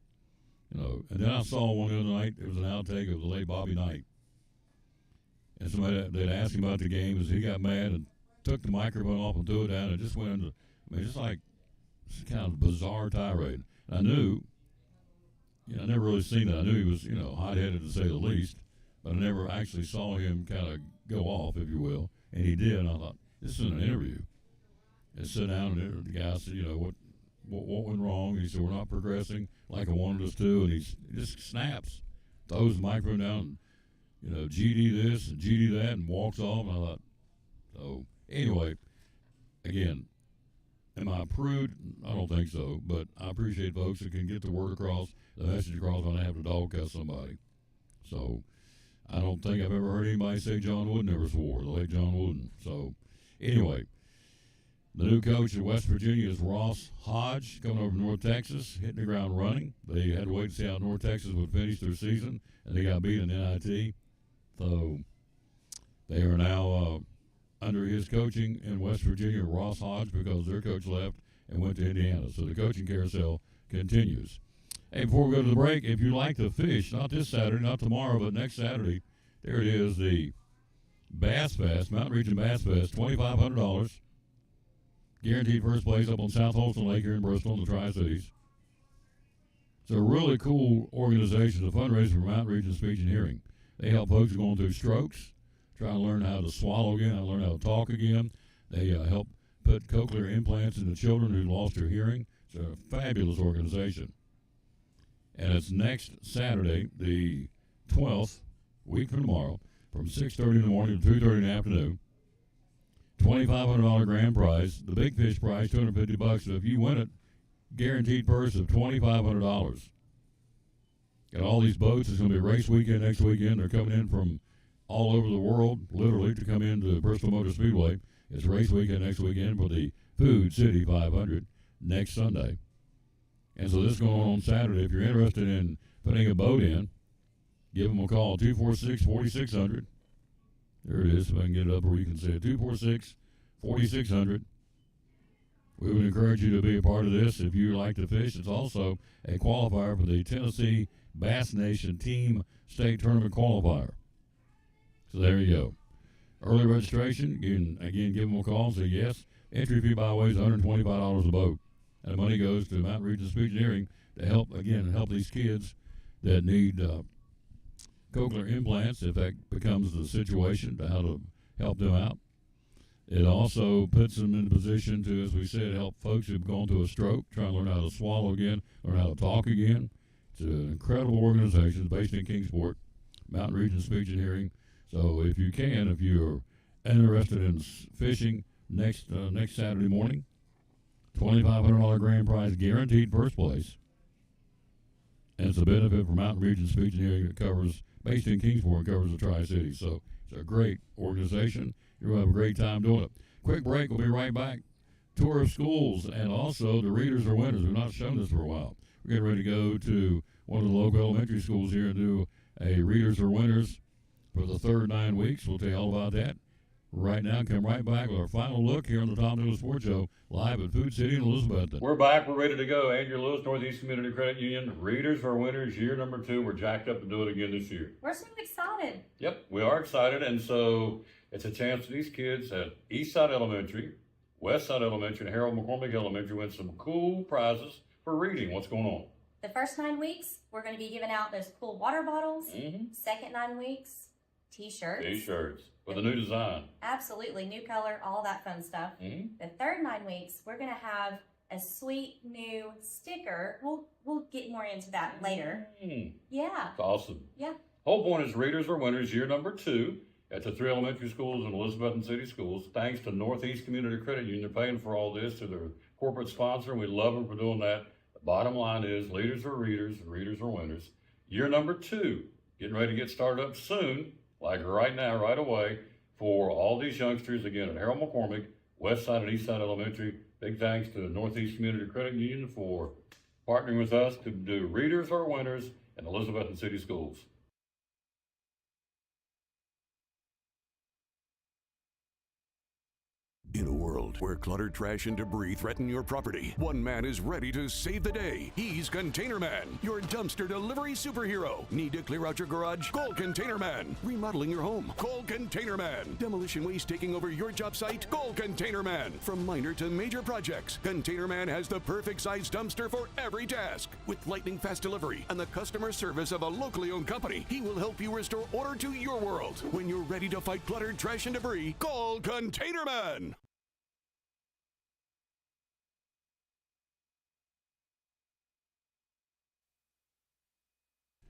and then I saw one the other night. It was an outtake of the late Bobby Knight. And somebody, they'd asked him about the game as he got mad and took the microphone off and threw it down and just went into, just like this kind of bizarre tirade. And I knew, I never really seen that. I knew he was, hot-headed to say the least, but I never actually saw him kind of go off, if you will. And he did, and I thought, this isn't an interview. And sit down, and the guy said, what went wrong? And he said, we're not progressing like I wanted us to. And he just snaps, throws the microphone down, and, GD this and GD that, and walks off. And I thought, so anyway, again, am I a prude? I don't think so, but I appreciate folks that can get the word across, the message across when I have to dog cuss somebody. So I don't think I've ever heard anybody say John Wooden never swore, the late John Wooden. So anyway, the new coach at West Virginia is Ross Hodge, coming over from North Texas, hitting the ground running. They had to wait to see how North Texas would finish their season, and they got beat in NIT. So they are now under his coaching in West Virginia, Ross Hodge, because their coach left and went to Indiana. So the coaching carousel continues. Hey, before we go to the break, if you like to fish, not this Saturday, not tomorrow, but next Saturday, there it is, the Bass Fest, Mountain Region Bass Fest, $2,500. Guaranteed first place up on South Holston Lake here in Bristol in the Tri-Cities. It's a really cool organization, a fundraiser for Mountain Region Speech and Hearing. They help folks going through strokes, trying to learn how to swallow again, how to learn how to talk again. They help put cochlear implants into children who lost their hearing. It's a fabulous organization. And it's next Saturday, the 12th, week from tomorrow, from 6:30 in the morning to 2:30 in the afternoon. $2,500 grand prize. The big fish prize, $250. So if you win it, guaranteed purse of $2,500. Got all these boats. It's going to be a race weekend next weekend. They're coming in from all over the world, literally, to come into Bristol Motor Speedway. It's race weekend next weekend for the Food City 500 next Sunday. And so this is going on Saturday. If you're interested in putting a boat in, give them a call, 246-4600. There it is, if I can get it up where you can see it, 246-4600. We would encourage you to be a part of this if you like to fish. It's also a qualifier for the Tennessee Bass Nation Team State Tournament Qualifier. So there you go. Early registration, you can, again, give them a call and say yes. Entry fee, by the way, is $125 a boat. And the money goes to Mountain Region Speech and Hearing to help these kids that need cochlear implants, if that becomes the situation, to how to help them out. It also puts them in a position to, as we said, help folks who've gone through a stroke, try to learn how to swallow again, learn how to talk again. It's an incredible organization based in Kingsport, Mountain Region Speech and Hearing. So if you're interested in fishing next Saturday morning, $2,500 grand prize, guaranteed first place. And it's a benefit for Mountain Region Speech and Hearing that covers, based in Kingsport, covers the Tri-Cities. So it's a great organization. You'll have a great time doing it. Quick break. We'll be right back. Tour of schools and also the Readers are Winners. We've not shown this for a while. We're getting ready to go to one of the local elementary schools here and do a Readers are Winners for the third 9 weeks. We'll tell you all about that right now. Come right back with our final look here on the Tom Dillon Sports Show, live at Food City in Elizabethton. We're back. We're ready to go. Andrew Lewis, Northeast Community Credit Union. Readers are Winners, year number 2. We're jacked up to do it again this year. We're so excited. Yep, we are excited. And so it's a chance for these kids at Eastside Elementary, Westside Elementary, and Harold McCormick Elementary win some cool prizes for reading. What's going on? The first 9 weeks, we're going to be giving out those cool water bottles. Mm-hmm. Second 9 weeks, T-shirts. T-shirts with a new design. Absolutely, new color, all that fun stuff. Mm-hmm. The third 9 weeks, we're going to have a sweet new sticker. We'll get more into that later. Yeah. That's awesome. Yeah. Whole point is readers are winners year number 2 at the 3 elementary schools and Elizabethton City Schools. Thanks to Northeast Community Credit Union. They're paying for all this to their corporate sponsor, and we love them for doing that. The bottom line is leaders are readers, readers are winners. Year number 2, getting ready to get started up soon, like right now, right away, for all these youngsters, again, at Harold McCormick, West Side and East Side Elementary. Big thanks to the Northeast Community Credit Union for partnering with us to do Readers Are Winners in Elizabethton City Schools. In a world where clutter, trash, and debris threaten your property, one man is ready to save the day. He's Container Man, your dumpster delivery superhero. Need to clear out your garage? Call Container Man. Remodeling your home? Call Container Man. Demolition waste taking over your job site? Call Container Man. From minor to major projects, Container Man has the perfect size dumpster for every task. With lightning fast delivery and the customer service of a locally owned company, he will help you restore order to your world. When you're ready to fight clutter, trash, and debris, call Container Man.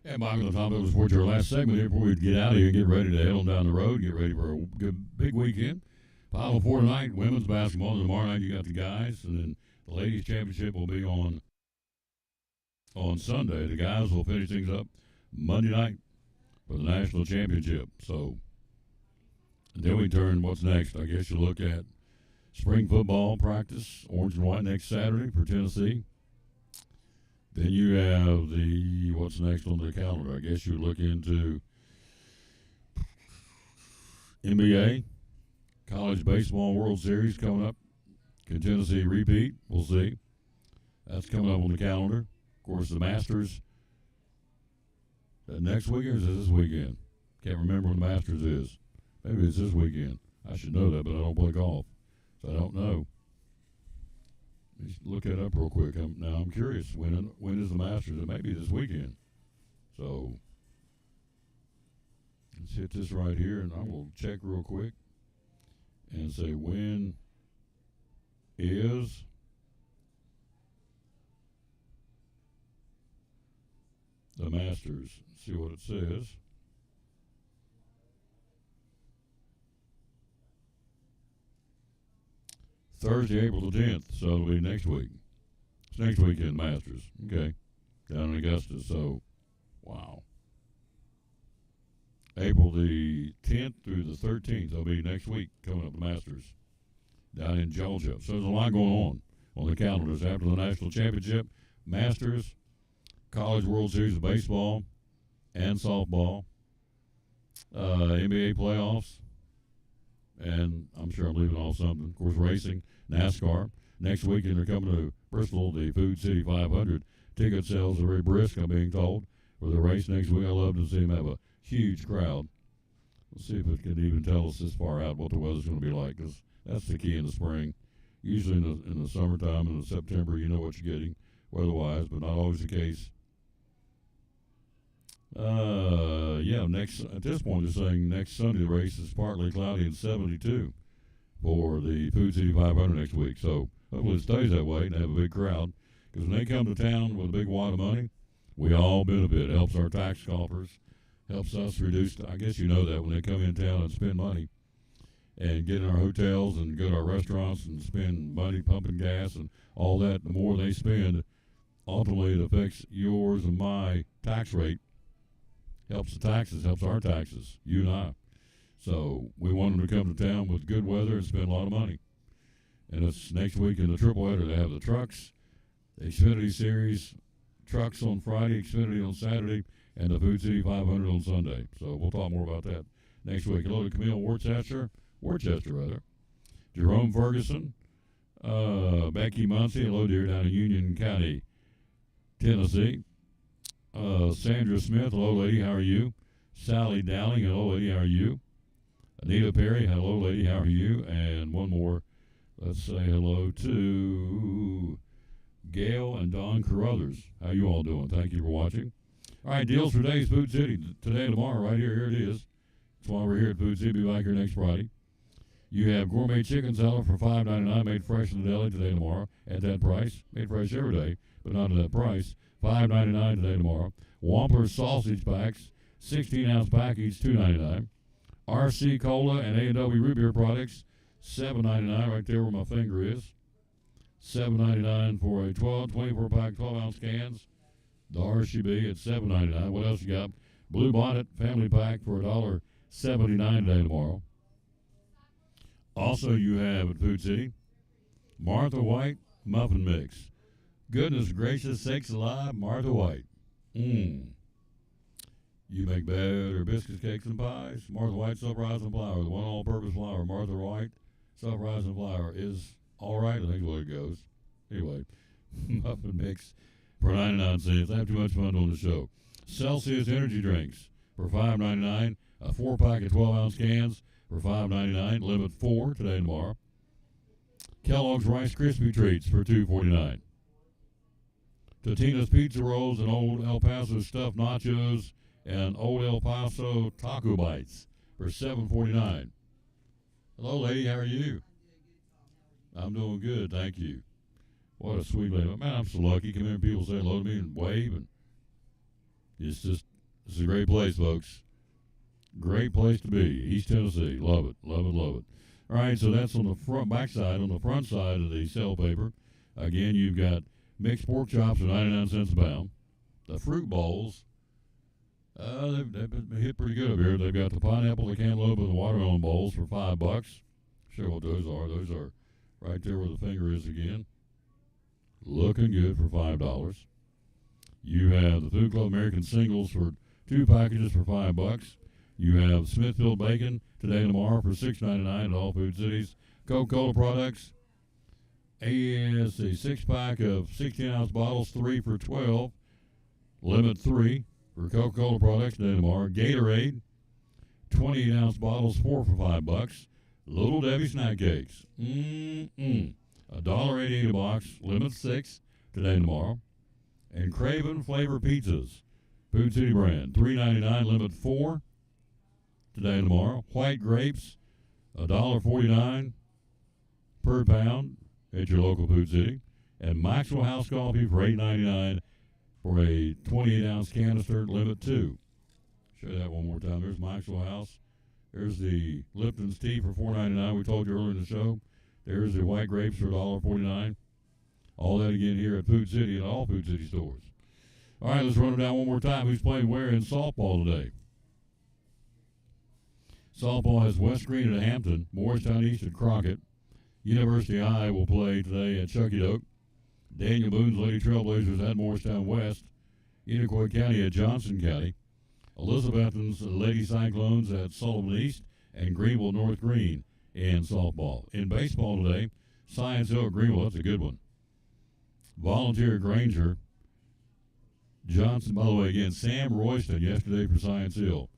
And Michael, the Tom Builders Sports, our last segment here before we get out of here and get ready to head on down the road, get ready for a good big weekend. Final Four tonight, women's basketball. And tomorrow night you got the guys, and then the ladies' championship will be on Sunday. The guys will finish things up Monday night for the national championship. So then we turn. What's next? I guess you look at spring football practice, orange and white next Saturday for Tennessee. Then you have what's next on the calendar. I guess you look into NBA, college baseball World Series coming up. Can Tennessee repeat? We'll see. That's coming up on the calendar. Of course, the Masters next weekend, or is it this weekend? Can't remember when the Masters is. Maybe it's this weekend. I should know that, but I don't play golf, so I don't know. Let's look that up real quick. I'm curious. When is the Masters? It may be this weekend. So let's hit this right here, and I will check real quick and say when is the Masters. See what it says. Thursday, April the 10th, so it'll be next week. It's next weekend, Masters. Okay. Down in Augusta, so, wow. April the 10th through the 13th, that'll be next week, coming up, the Masters, down in Georgia. So there's a lot going on the calendars. After the national championship, Masters, College World Series of baseball and softball, NBA playoffs, and I'm sure I'm leaving off something. Of course, racing, NASCAR. Next weekend, they're coming to Bristol, the Food City 500. Ticket sales are very brisk, I'm being told, for the race next week. I love to see them have a huge crowd. Let's see if it can even tell us this far out what the weather's going to be like, because that's the key in the spring. Usually in the summertime and in September, you know what you're getting weather-wise, but not always the case. At this point, they're saying next Sunday the race is partly cloudy and 72 for the Food City 500 next week. So hopefully it stays that way and have a big crowd. Because when they come to town with a big wad of money, we all benefit. It helps our tax coffers, helps us reduce. I guess you know that when they come in town and spend money and get in our hotels and go to our restaurants and spend money pumping gas and all that, the more they spend, ultimately it affects yours and my tax rate. Helps the taxes, helps our taxes, you and I. So we want them to come to town with good weather and spend a lot of money. And it's next week in the triple header. They have the trucks, the Xfinity Series, trucks on Friday, Xfinity on Saturday, and the Food City 500 on Sunday. So we'll talk more about that next week. Hello to Camille Worcester, Jerome Ferguson, Becky Muncie, hello dear, down in Union County, Tennessee. Sandra Smith, hello lady, how are you? Sally Dowling, hello lady, how are you? Anita Perry, hello lady, how are you? And one more, let's say hello to Gail and Don Carruthers. How you all doing? Thank you for watching. All right, deals for today's Food City. Today and tomorrow, right here, here it is. That's why we're here at Food City. Be back here next Friday. You have gourmet chicken salad for $5.99, made fresh in the deli today and tomorrow at that price. Made fresh every day, but not at that price. $5.99 today and tomorrow. Wampler sausage packs, 16-ounce package, $2.99. RC Cola and A&W root beer products, $7.99 right there where my finger is. $7.99 for a 24-pack, 12-ounce cans. The RCB at $7.99. What else you got? Blue Bonnet family pack for $1.79 today tomorrow. Also, you have at Food City, Martha White muffin mix. Goodness gracious sakes alive, Martha White. You make better biscuits, cakes, and pies. Martha White self-rising flour, the one all-purpose flour. Martha White self-rising flour is all right. I think is what it goes. Anyway, muffin mix for 99 cents. I have too much fun doing the show. Celsius energy drinks for $5.99. A 4-pack of 12-ounce cans for $5.99. Limit 4 today and tomorrow. Kellogg's Rice Krispie Treats for $2.49. Totino's Pizza Rolls and Old El Paso Stuffed Nachos and Old El Paso Taco Bites for $7.49. Hello, lady. How are you? I'm doing good, thank you. What a sweet lady. Man, I'm so lucky. Come in and people say hello to me and wave. And it's a great place, folks. Great place to be. East Tennessee. Love it, love it, love it. All right, so that's on the front, back side. On the front side of the sale paper, again, you've got mixed pork chops for 99 cents a pound. The fruit bowls, they've been hit pretty good up here. They've got the pineapple, the cantaloupe, and the watermelon bowls for $5. Sure what those are. Those are right there where the finger is again. Looking good for $5. You have the Food Club American singles for 2 packages for $5. You have Smithfield bacon today and tomorrow for $6.99 at all Food Cities. Coca-Cola products, it's a 6-pack of 16-ounce bottles, 3 for $12. Limit 3 for Coca-Cola products today and tomorrow. Gatorade, 28-ounce bottles, 4 for $5. Little Debbie snack cakes, $1.88 a box, limit 6 today and tomorrow. And Craven flavor pizzas, Food City brand, $3.99, limit 4 today and tomorrow. White grapes, $1.49 per pound at your local Food City. And Maxwell House coffee for $8.99 for a 28-ounce canister, limit 2. Show that one more time. There's Maxwell House. There's the Lipton's tea for $4.99 we told you earlier in the show. There's the white grapes for $1.49. All that again here at Food City and all Food City stores. All right, let's run it down one more time. Who's playing where in softball today? Softball has West Green at Hampton, Morristown East at Crockett. University High will play today at Chucky Doak. Daniel Boone's Lady Trailblazers at Morristown West. Iroquois County at Johnson County. Elizabethton's Lady Cyclones at Sullivan East. And Greenville North Green in softball. In baseball today, Science Hill at Greenville. That's a good one. Volunteer Granger. Johnson, by the way, again, Sam Royston yesterday for Science Hill.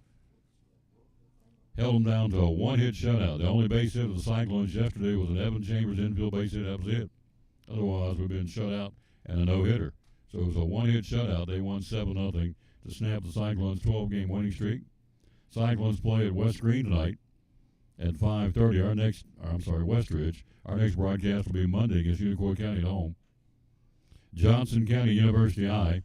Held them down to a one-hit shutout. The only base hit of the Cyclones yesterday was an Evan Chambers infield base hit. That was it. Otherwise, we've been shut out and a no-hitter. So it was a one-hit shutout. They won 7-0 to snap the Cyclones' 12-game winning streak. Cyclones play at West Green tonight at 5:30. Westridge. Our next broadcast will be Monday against Unicoi County at home. Johnson County University High.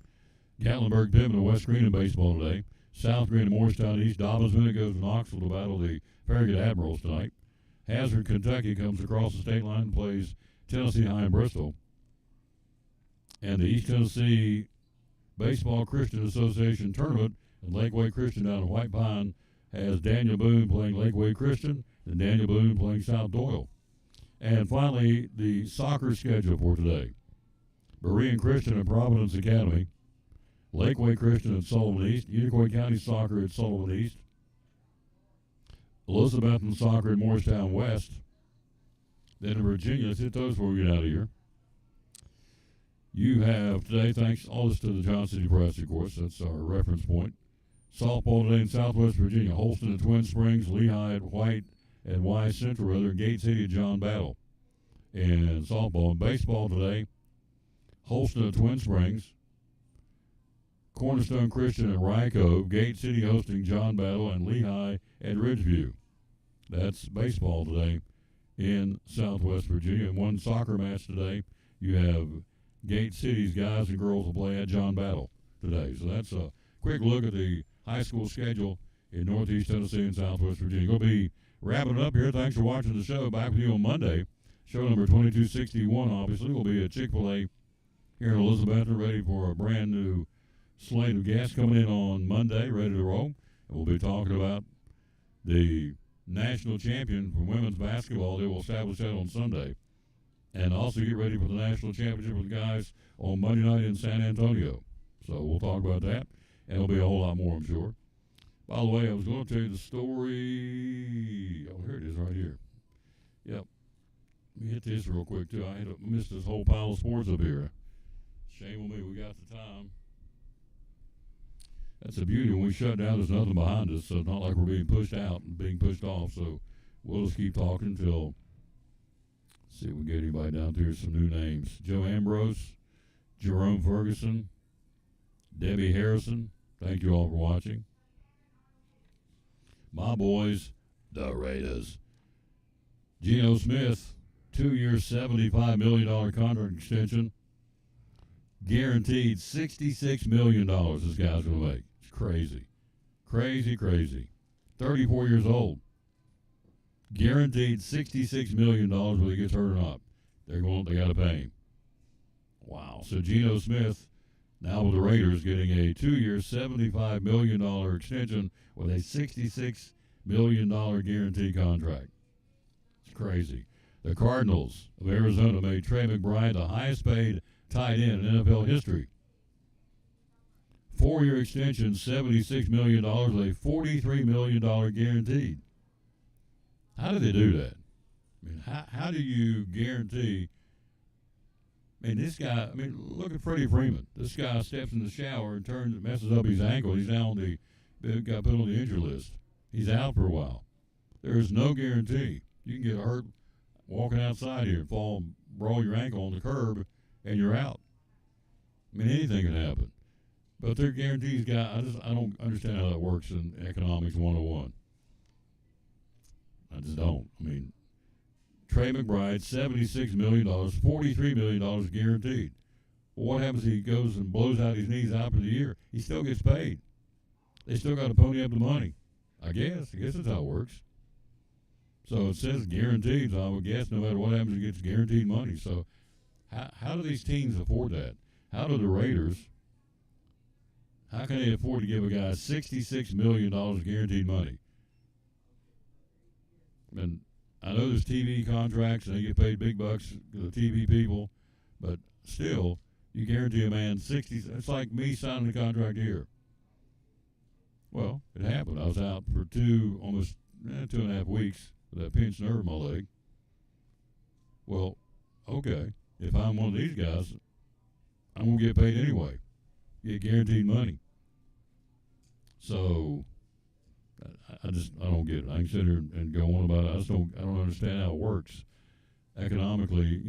Gatlinburg Pittman and West Green in baseball today. South Green and Morristown East. Dobbins Minute goes to Knoxville to battle the Farragut Admirals tonight. Hazard, Kentucky comes across the state line and plays Tennessee High and Bristol. And the East Tennessee Baseball Christian Association Tournament at Lakeway Christian down in White Pine has Daniel Boone playing Lakeway Christian and Daniel Boone playing South Doyle. And finally, the soccer schedule for today. Berean Christian and Providence Academy. Lakeway Christian at Sullivan East. Unicoi County Soccer at Sullivan East. Elizabethton Soccer at Morristown West. Then in Virginia, let's hit those before we get out of here. You have today, thanks all this to the Johnson City Press, of course. That's our reference point. Softball today in Southwest Virginia. Holston at Twin Springs, Lehigh at White, and Wise Central, rather, Gate City at John Battle. And softball and baseball today, Holston at Twin Springs, Cornerstone Christian at Rye Cove, Gate City hosting John Battle, and Lehigh at Ridgeview. That's baseball today in Southwest Virginia. And one soccer match today. You have Gate City's guys and girls will play at John Battle today. So that's a quick look at the high school schedule in Northeast Tennessee and Southwest Virginia. Going to be wrapping it up here. Thanks for watching the show. Back with you on Monday. Show number 2261, obviously, will be at Chick-fil-A here in Elizabethton, ready for a brand new slate of guests coming in on Monday, ready to roll. And we'll be talking about the national champion for women's basketball. They will establish that on Sunday. And also get ready for the national championship with the guys on Monday night in San Antonio. So we'll talk about that. And there'll be a whole lot more, I'm sure. By the way, I was going to tell you the story. Oh, here it is right here. Yep. Let me hit this real quick, too. I missed this whole pile of sports up here. Shame on me. We got the time. That's the beauty. When we shut down, there's nothing behind us. So it's not like we're being pushed out and being pushed off. So we'll just keep talking until, see if we get anybody down there. Some new names. Joe Ambrose, Jerome Ferguson, Debbie Harrison. Thank you all for watching. My boys, the Raiders. Geno Smith, 2-year, $75 million contract extension. Guaranteed $66 million this guy's going to make. It's crazy. Crazy, crazy. 34 years old. Guaranteed $66 million whether he gets hurt or not. They got to pay him. Wow. So Geno Smith, now with the Raiders, getting a 2-year, $75 million extension with a $66 million guarantee contract. It's crazy. The Cardinals of Arizona made Trey McBride the highest paid tight end in NFL history. 4-year extension, $76 million, a $43 million guaranteed. How do they do that? I mean, how do you guarantee? I mean, this guy, look at Freddie Freeman. This guy steps in the shower and messes up his ankle. He's now got put on the injury list. He's out for a while. There is no guarantee. You can get hurt walking outside here and fall and roll your ankle on the curb, and you're out. I mean, anything can happen. But their guarantees, I don't understand how that works in economics 101. I just don't. I mean, Trey McBride, $76 million, $43 million guaranteed. Well, what happens if he goes and blows out his knees out for the year? He still gets paid. They still got to pony up the money. I guess that's how it works. So it says guaranteed, so I would guess no matter what happens, he gets guaranteed money. So how do these teams afford that? How do the Raiders, how can they afford to give a guy $66 million guaranteed money? And I know there's TV contracts and they get paid big bucks, the TV people, but still, you guarantee a man 60. It's like me signing a contract here. Well, it happened. I was out for almost 2.5 weeks with that pinched nerve in my leg. Well, okay, if I'm one of these guys, I'm going to get paid anyway. Get guaranteed money. So I don't get it. I can sit here and go on about it. I don't understand how it works. Economically,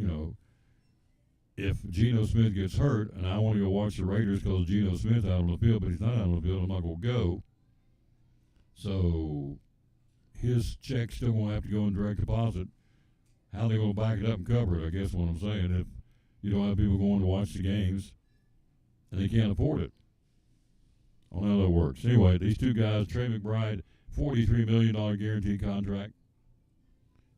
if Geno Smith gets hurt and I want to go watch the Raiders because Geno Smith out on the field, but he's not out on the field, I'm not going to go. So his check's still going to have to go in direct deposit. How are they going to back it up and cover it, I guess what I'm saying, if you don't have people going to watch the games and they can't afford it. I don't know how that works. Anyway, these two guys, Trey McBride, $43 million guaranteed contract.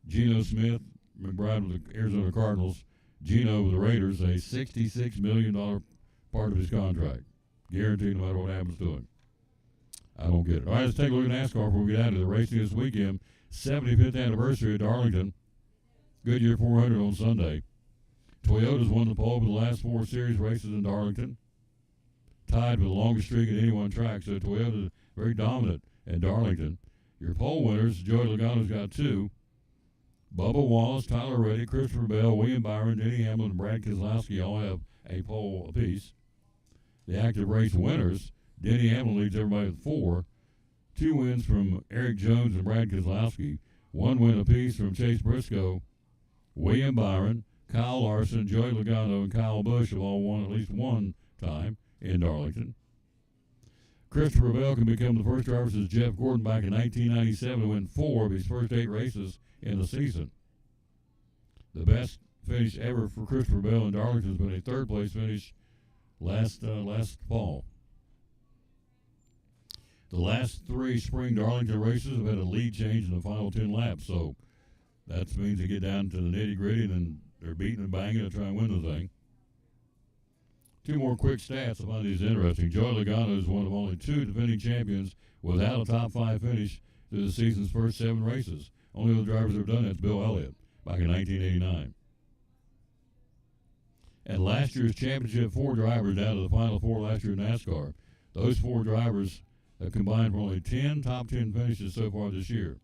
Geno Smith, McBride with the Arizona Cardinals. Geno with the Raiders, a $66 million part of his contract. Guaranteed no matter what happens to him. I don't get it. All right, let's take a look at NASCAR before we get out of the racing this weekend. 75th anniversary at Darlington. Goodyear 400 on Sunday. Toyota's won the pole for the last 4 series races in Darlington. Tied for the longest streak at any one track, so Toyota's very dominant at Darlington. Your pole winners, Joey Logano's got 2. Bubba Wallace, Tyler Reddick, Christopher Bell, William Byron, Denny Hamlin, and Brad Keselowski all have a pole apiece. The active race winners, Denny Hamlin leads everybody with 4. 2 wins from Eric Jones and Brad Keselowski. 1 win apiece from Chase Briscoe, William Byron, Kyle Larson, Joey Logano, and Kyle Busch have all won at least one time in Darlington. Christopher Bell can become the first driver since Jeff Gordon back in 1997 to win 4 of his first 8 races in the season. The best finish ever for Christopher Bell in Darlington has been a third place finish last fall. The last 3 spring Darlington races have had a lead change in the final 10 laps, so that means they get down to the nitty-gritty and then they're beating and banging to try and win the thing. 2 more quick stats. I find these interesting. Joey Logano is one of only 2 defending champions without a top 5 finish through the season's first 7 races. Only other drivers who have done that is Bill Elliott back in 1989. And last year's championship, 4 drivers down to the final 4 last year in NASCAR. Those 4 drivers have combined for only 10 top 10 finishes so far this year.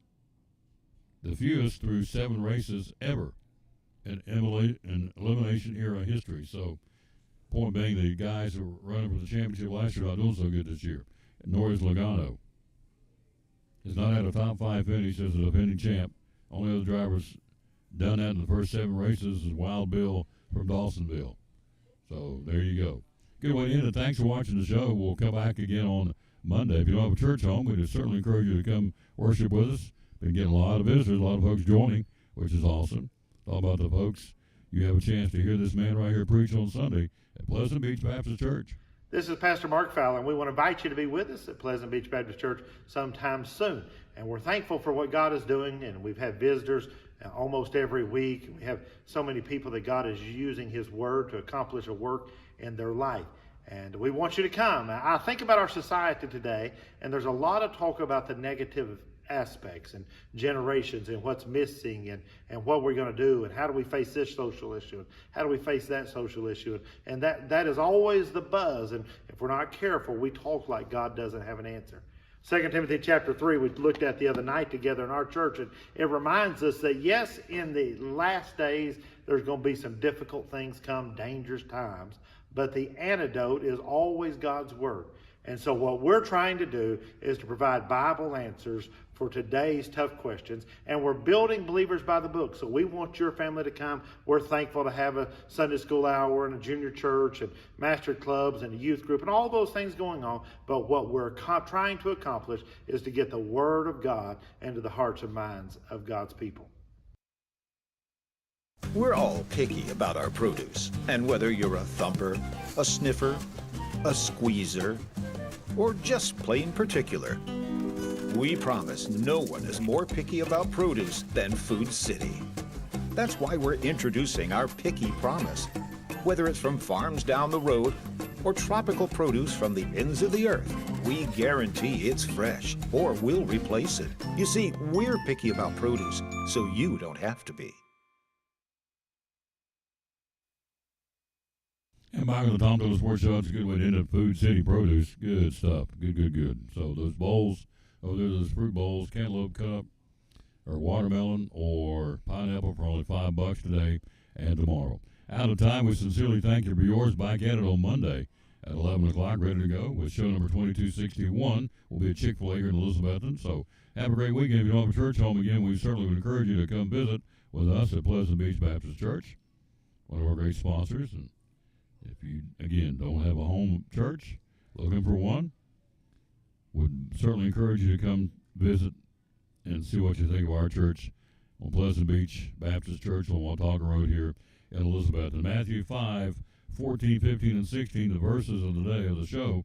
The fewest through 7 races ever in elimination era history. So, point being, the guys who were running for the championship last year are not doing so good this year. Nor is Logano. Has not had a top 5 finish as a defending champ. Only other drivers done that in the first 7 races is Wild Bill from Dawsonville. So there you go. Good way to end it. Thanks for watching the show. We'll come back again on Monday. If you don't have a church home, we'd certainly encourage you to come worship with us. Been getting a lot of visitors, a lot of folks joining, which is awesome. All about the folks. You have a chance to hear this man right here preach on Sunday at Pleasant Beach Baptist Church. This is Pastor Mark Fowler, and we want to invite you to be with us at Pleasant Beach Baptist Church sometime soon. And we're thankful for what God is doing, and we've had visitors almost every week. We have so many people that God is using His Word to accomplish a work in their life. And we want you to come. I think about our society today, and there's a lot of talk about the negative aspects and generations and what's missing and what we're going to do and how do we face this social issue and how do we face that social issue. And that is always the buzz. And if we're not careful, we talk like God doesn't have an answer. 2 Timothy chapter 3 we looked at the other night together in our church, and it reminds us that yes, in the last days there's going to be some difficult things come, dangerous times, but the antidote is always God's Word. And so what we're trying to do is to provide Bible answers for today's tough questions. And we're building Believers by the Book. So we want your family to come. We're thankful to have a Sunday school hour and a junior church and master clubs and a youth group and all those things going on. But what we're trying to accomplish is to get the Word of God into the hearts and minds of God's people. We're all picky about our produce. And whether you're a thumper, a sniffer, a squeezer, or just plain particular, we promise no one is more picky about produce than Food City. That's why we're introducing our Picky Promise. Whether it's from farms down the road or tropical produce from the ends of the earth, we guarantee it's fresh or we'll replace it. You see, we're picky about produce, so you don't have to be. And back on the Tom Dillon Sports Show, it's a good way to end up Food City Produce. Good stuff. Good. So those bowls over there, those fruit bowls, cantaloupe cup, or watermelon, or pineapple for only $5 today and tomorrow. Out of time, we sincerely thank you for yours. Back at it on Monday at 11 o'clock, ready to go with show number 2261. We'll be at Chick-fil-A here in Elizabethton. So have a great weekend. If you don't have a church home, again, we certainly would encourage you to come visit with us at Pleasant Beach Baptist Church, one of our great sponsors. And if you, again, don't have a home church, looking for one, would certainly encourage you to come visit and see what you think of our church on Pleasant Beach Baptist Church on Watauga Road here in Elizabeth. In Matthew 5, 14, 15, and 16, the verses of the day of the show,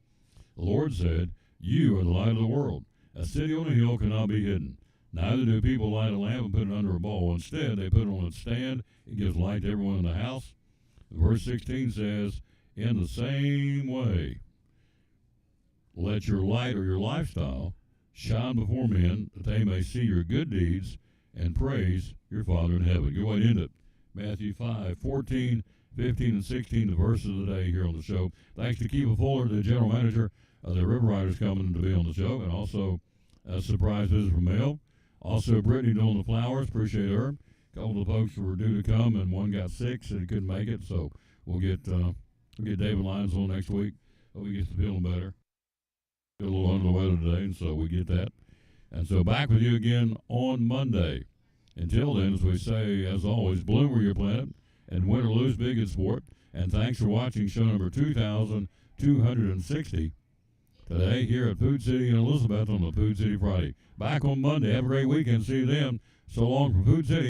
the Lord said, "You are the light of the world. A city on a hill cannot be hidden. Neither do people light a lamp and put it under a bowl. Instead, they put it on its stand. It gives light to everyone in the house." Verse 16 says, "In the same way, let your light," or your lifestyle, "shine before men, that they may see your good deeds and praise your Father in heaven." Good way to end it. Matthew 5, 14, 15, and 16, the verses of the day here on the show. Thanks to Kiva Fuller, the general manager of the River Riders, coming to be on the show, and also a surprise visit from Mel. Also, Brittany doing the flowers. Appreciate her. A couple of the folks were due to come, and one got sick, so he couldn't make it. So we'll get David Lyons on next week. Hope he gets to feeling better. A little under the weather today, and so we get that. And so back with you again on Monday. Until then, as we say, as always, bloom where you're planted, and win or lose, be a good sport. And thanks for watching show number 2260 today here at Food City in Elizabeth on the Food City Friday. Back on Monday. Have a great weekend. See you then. So long from Food City.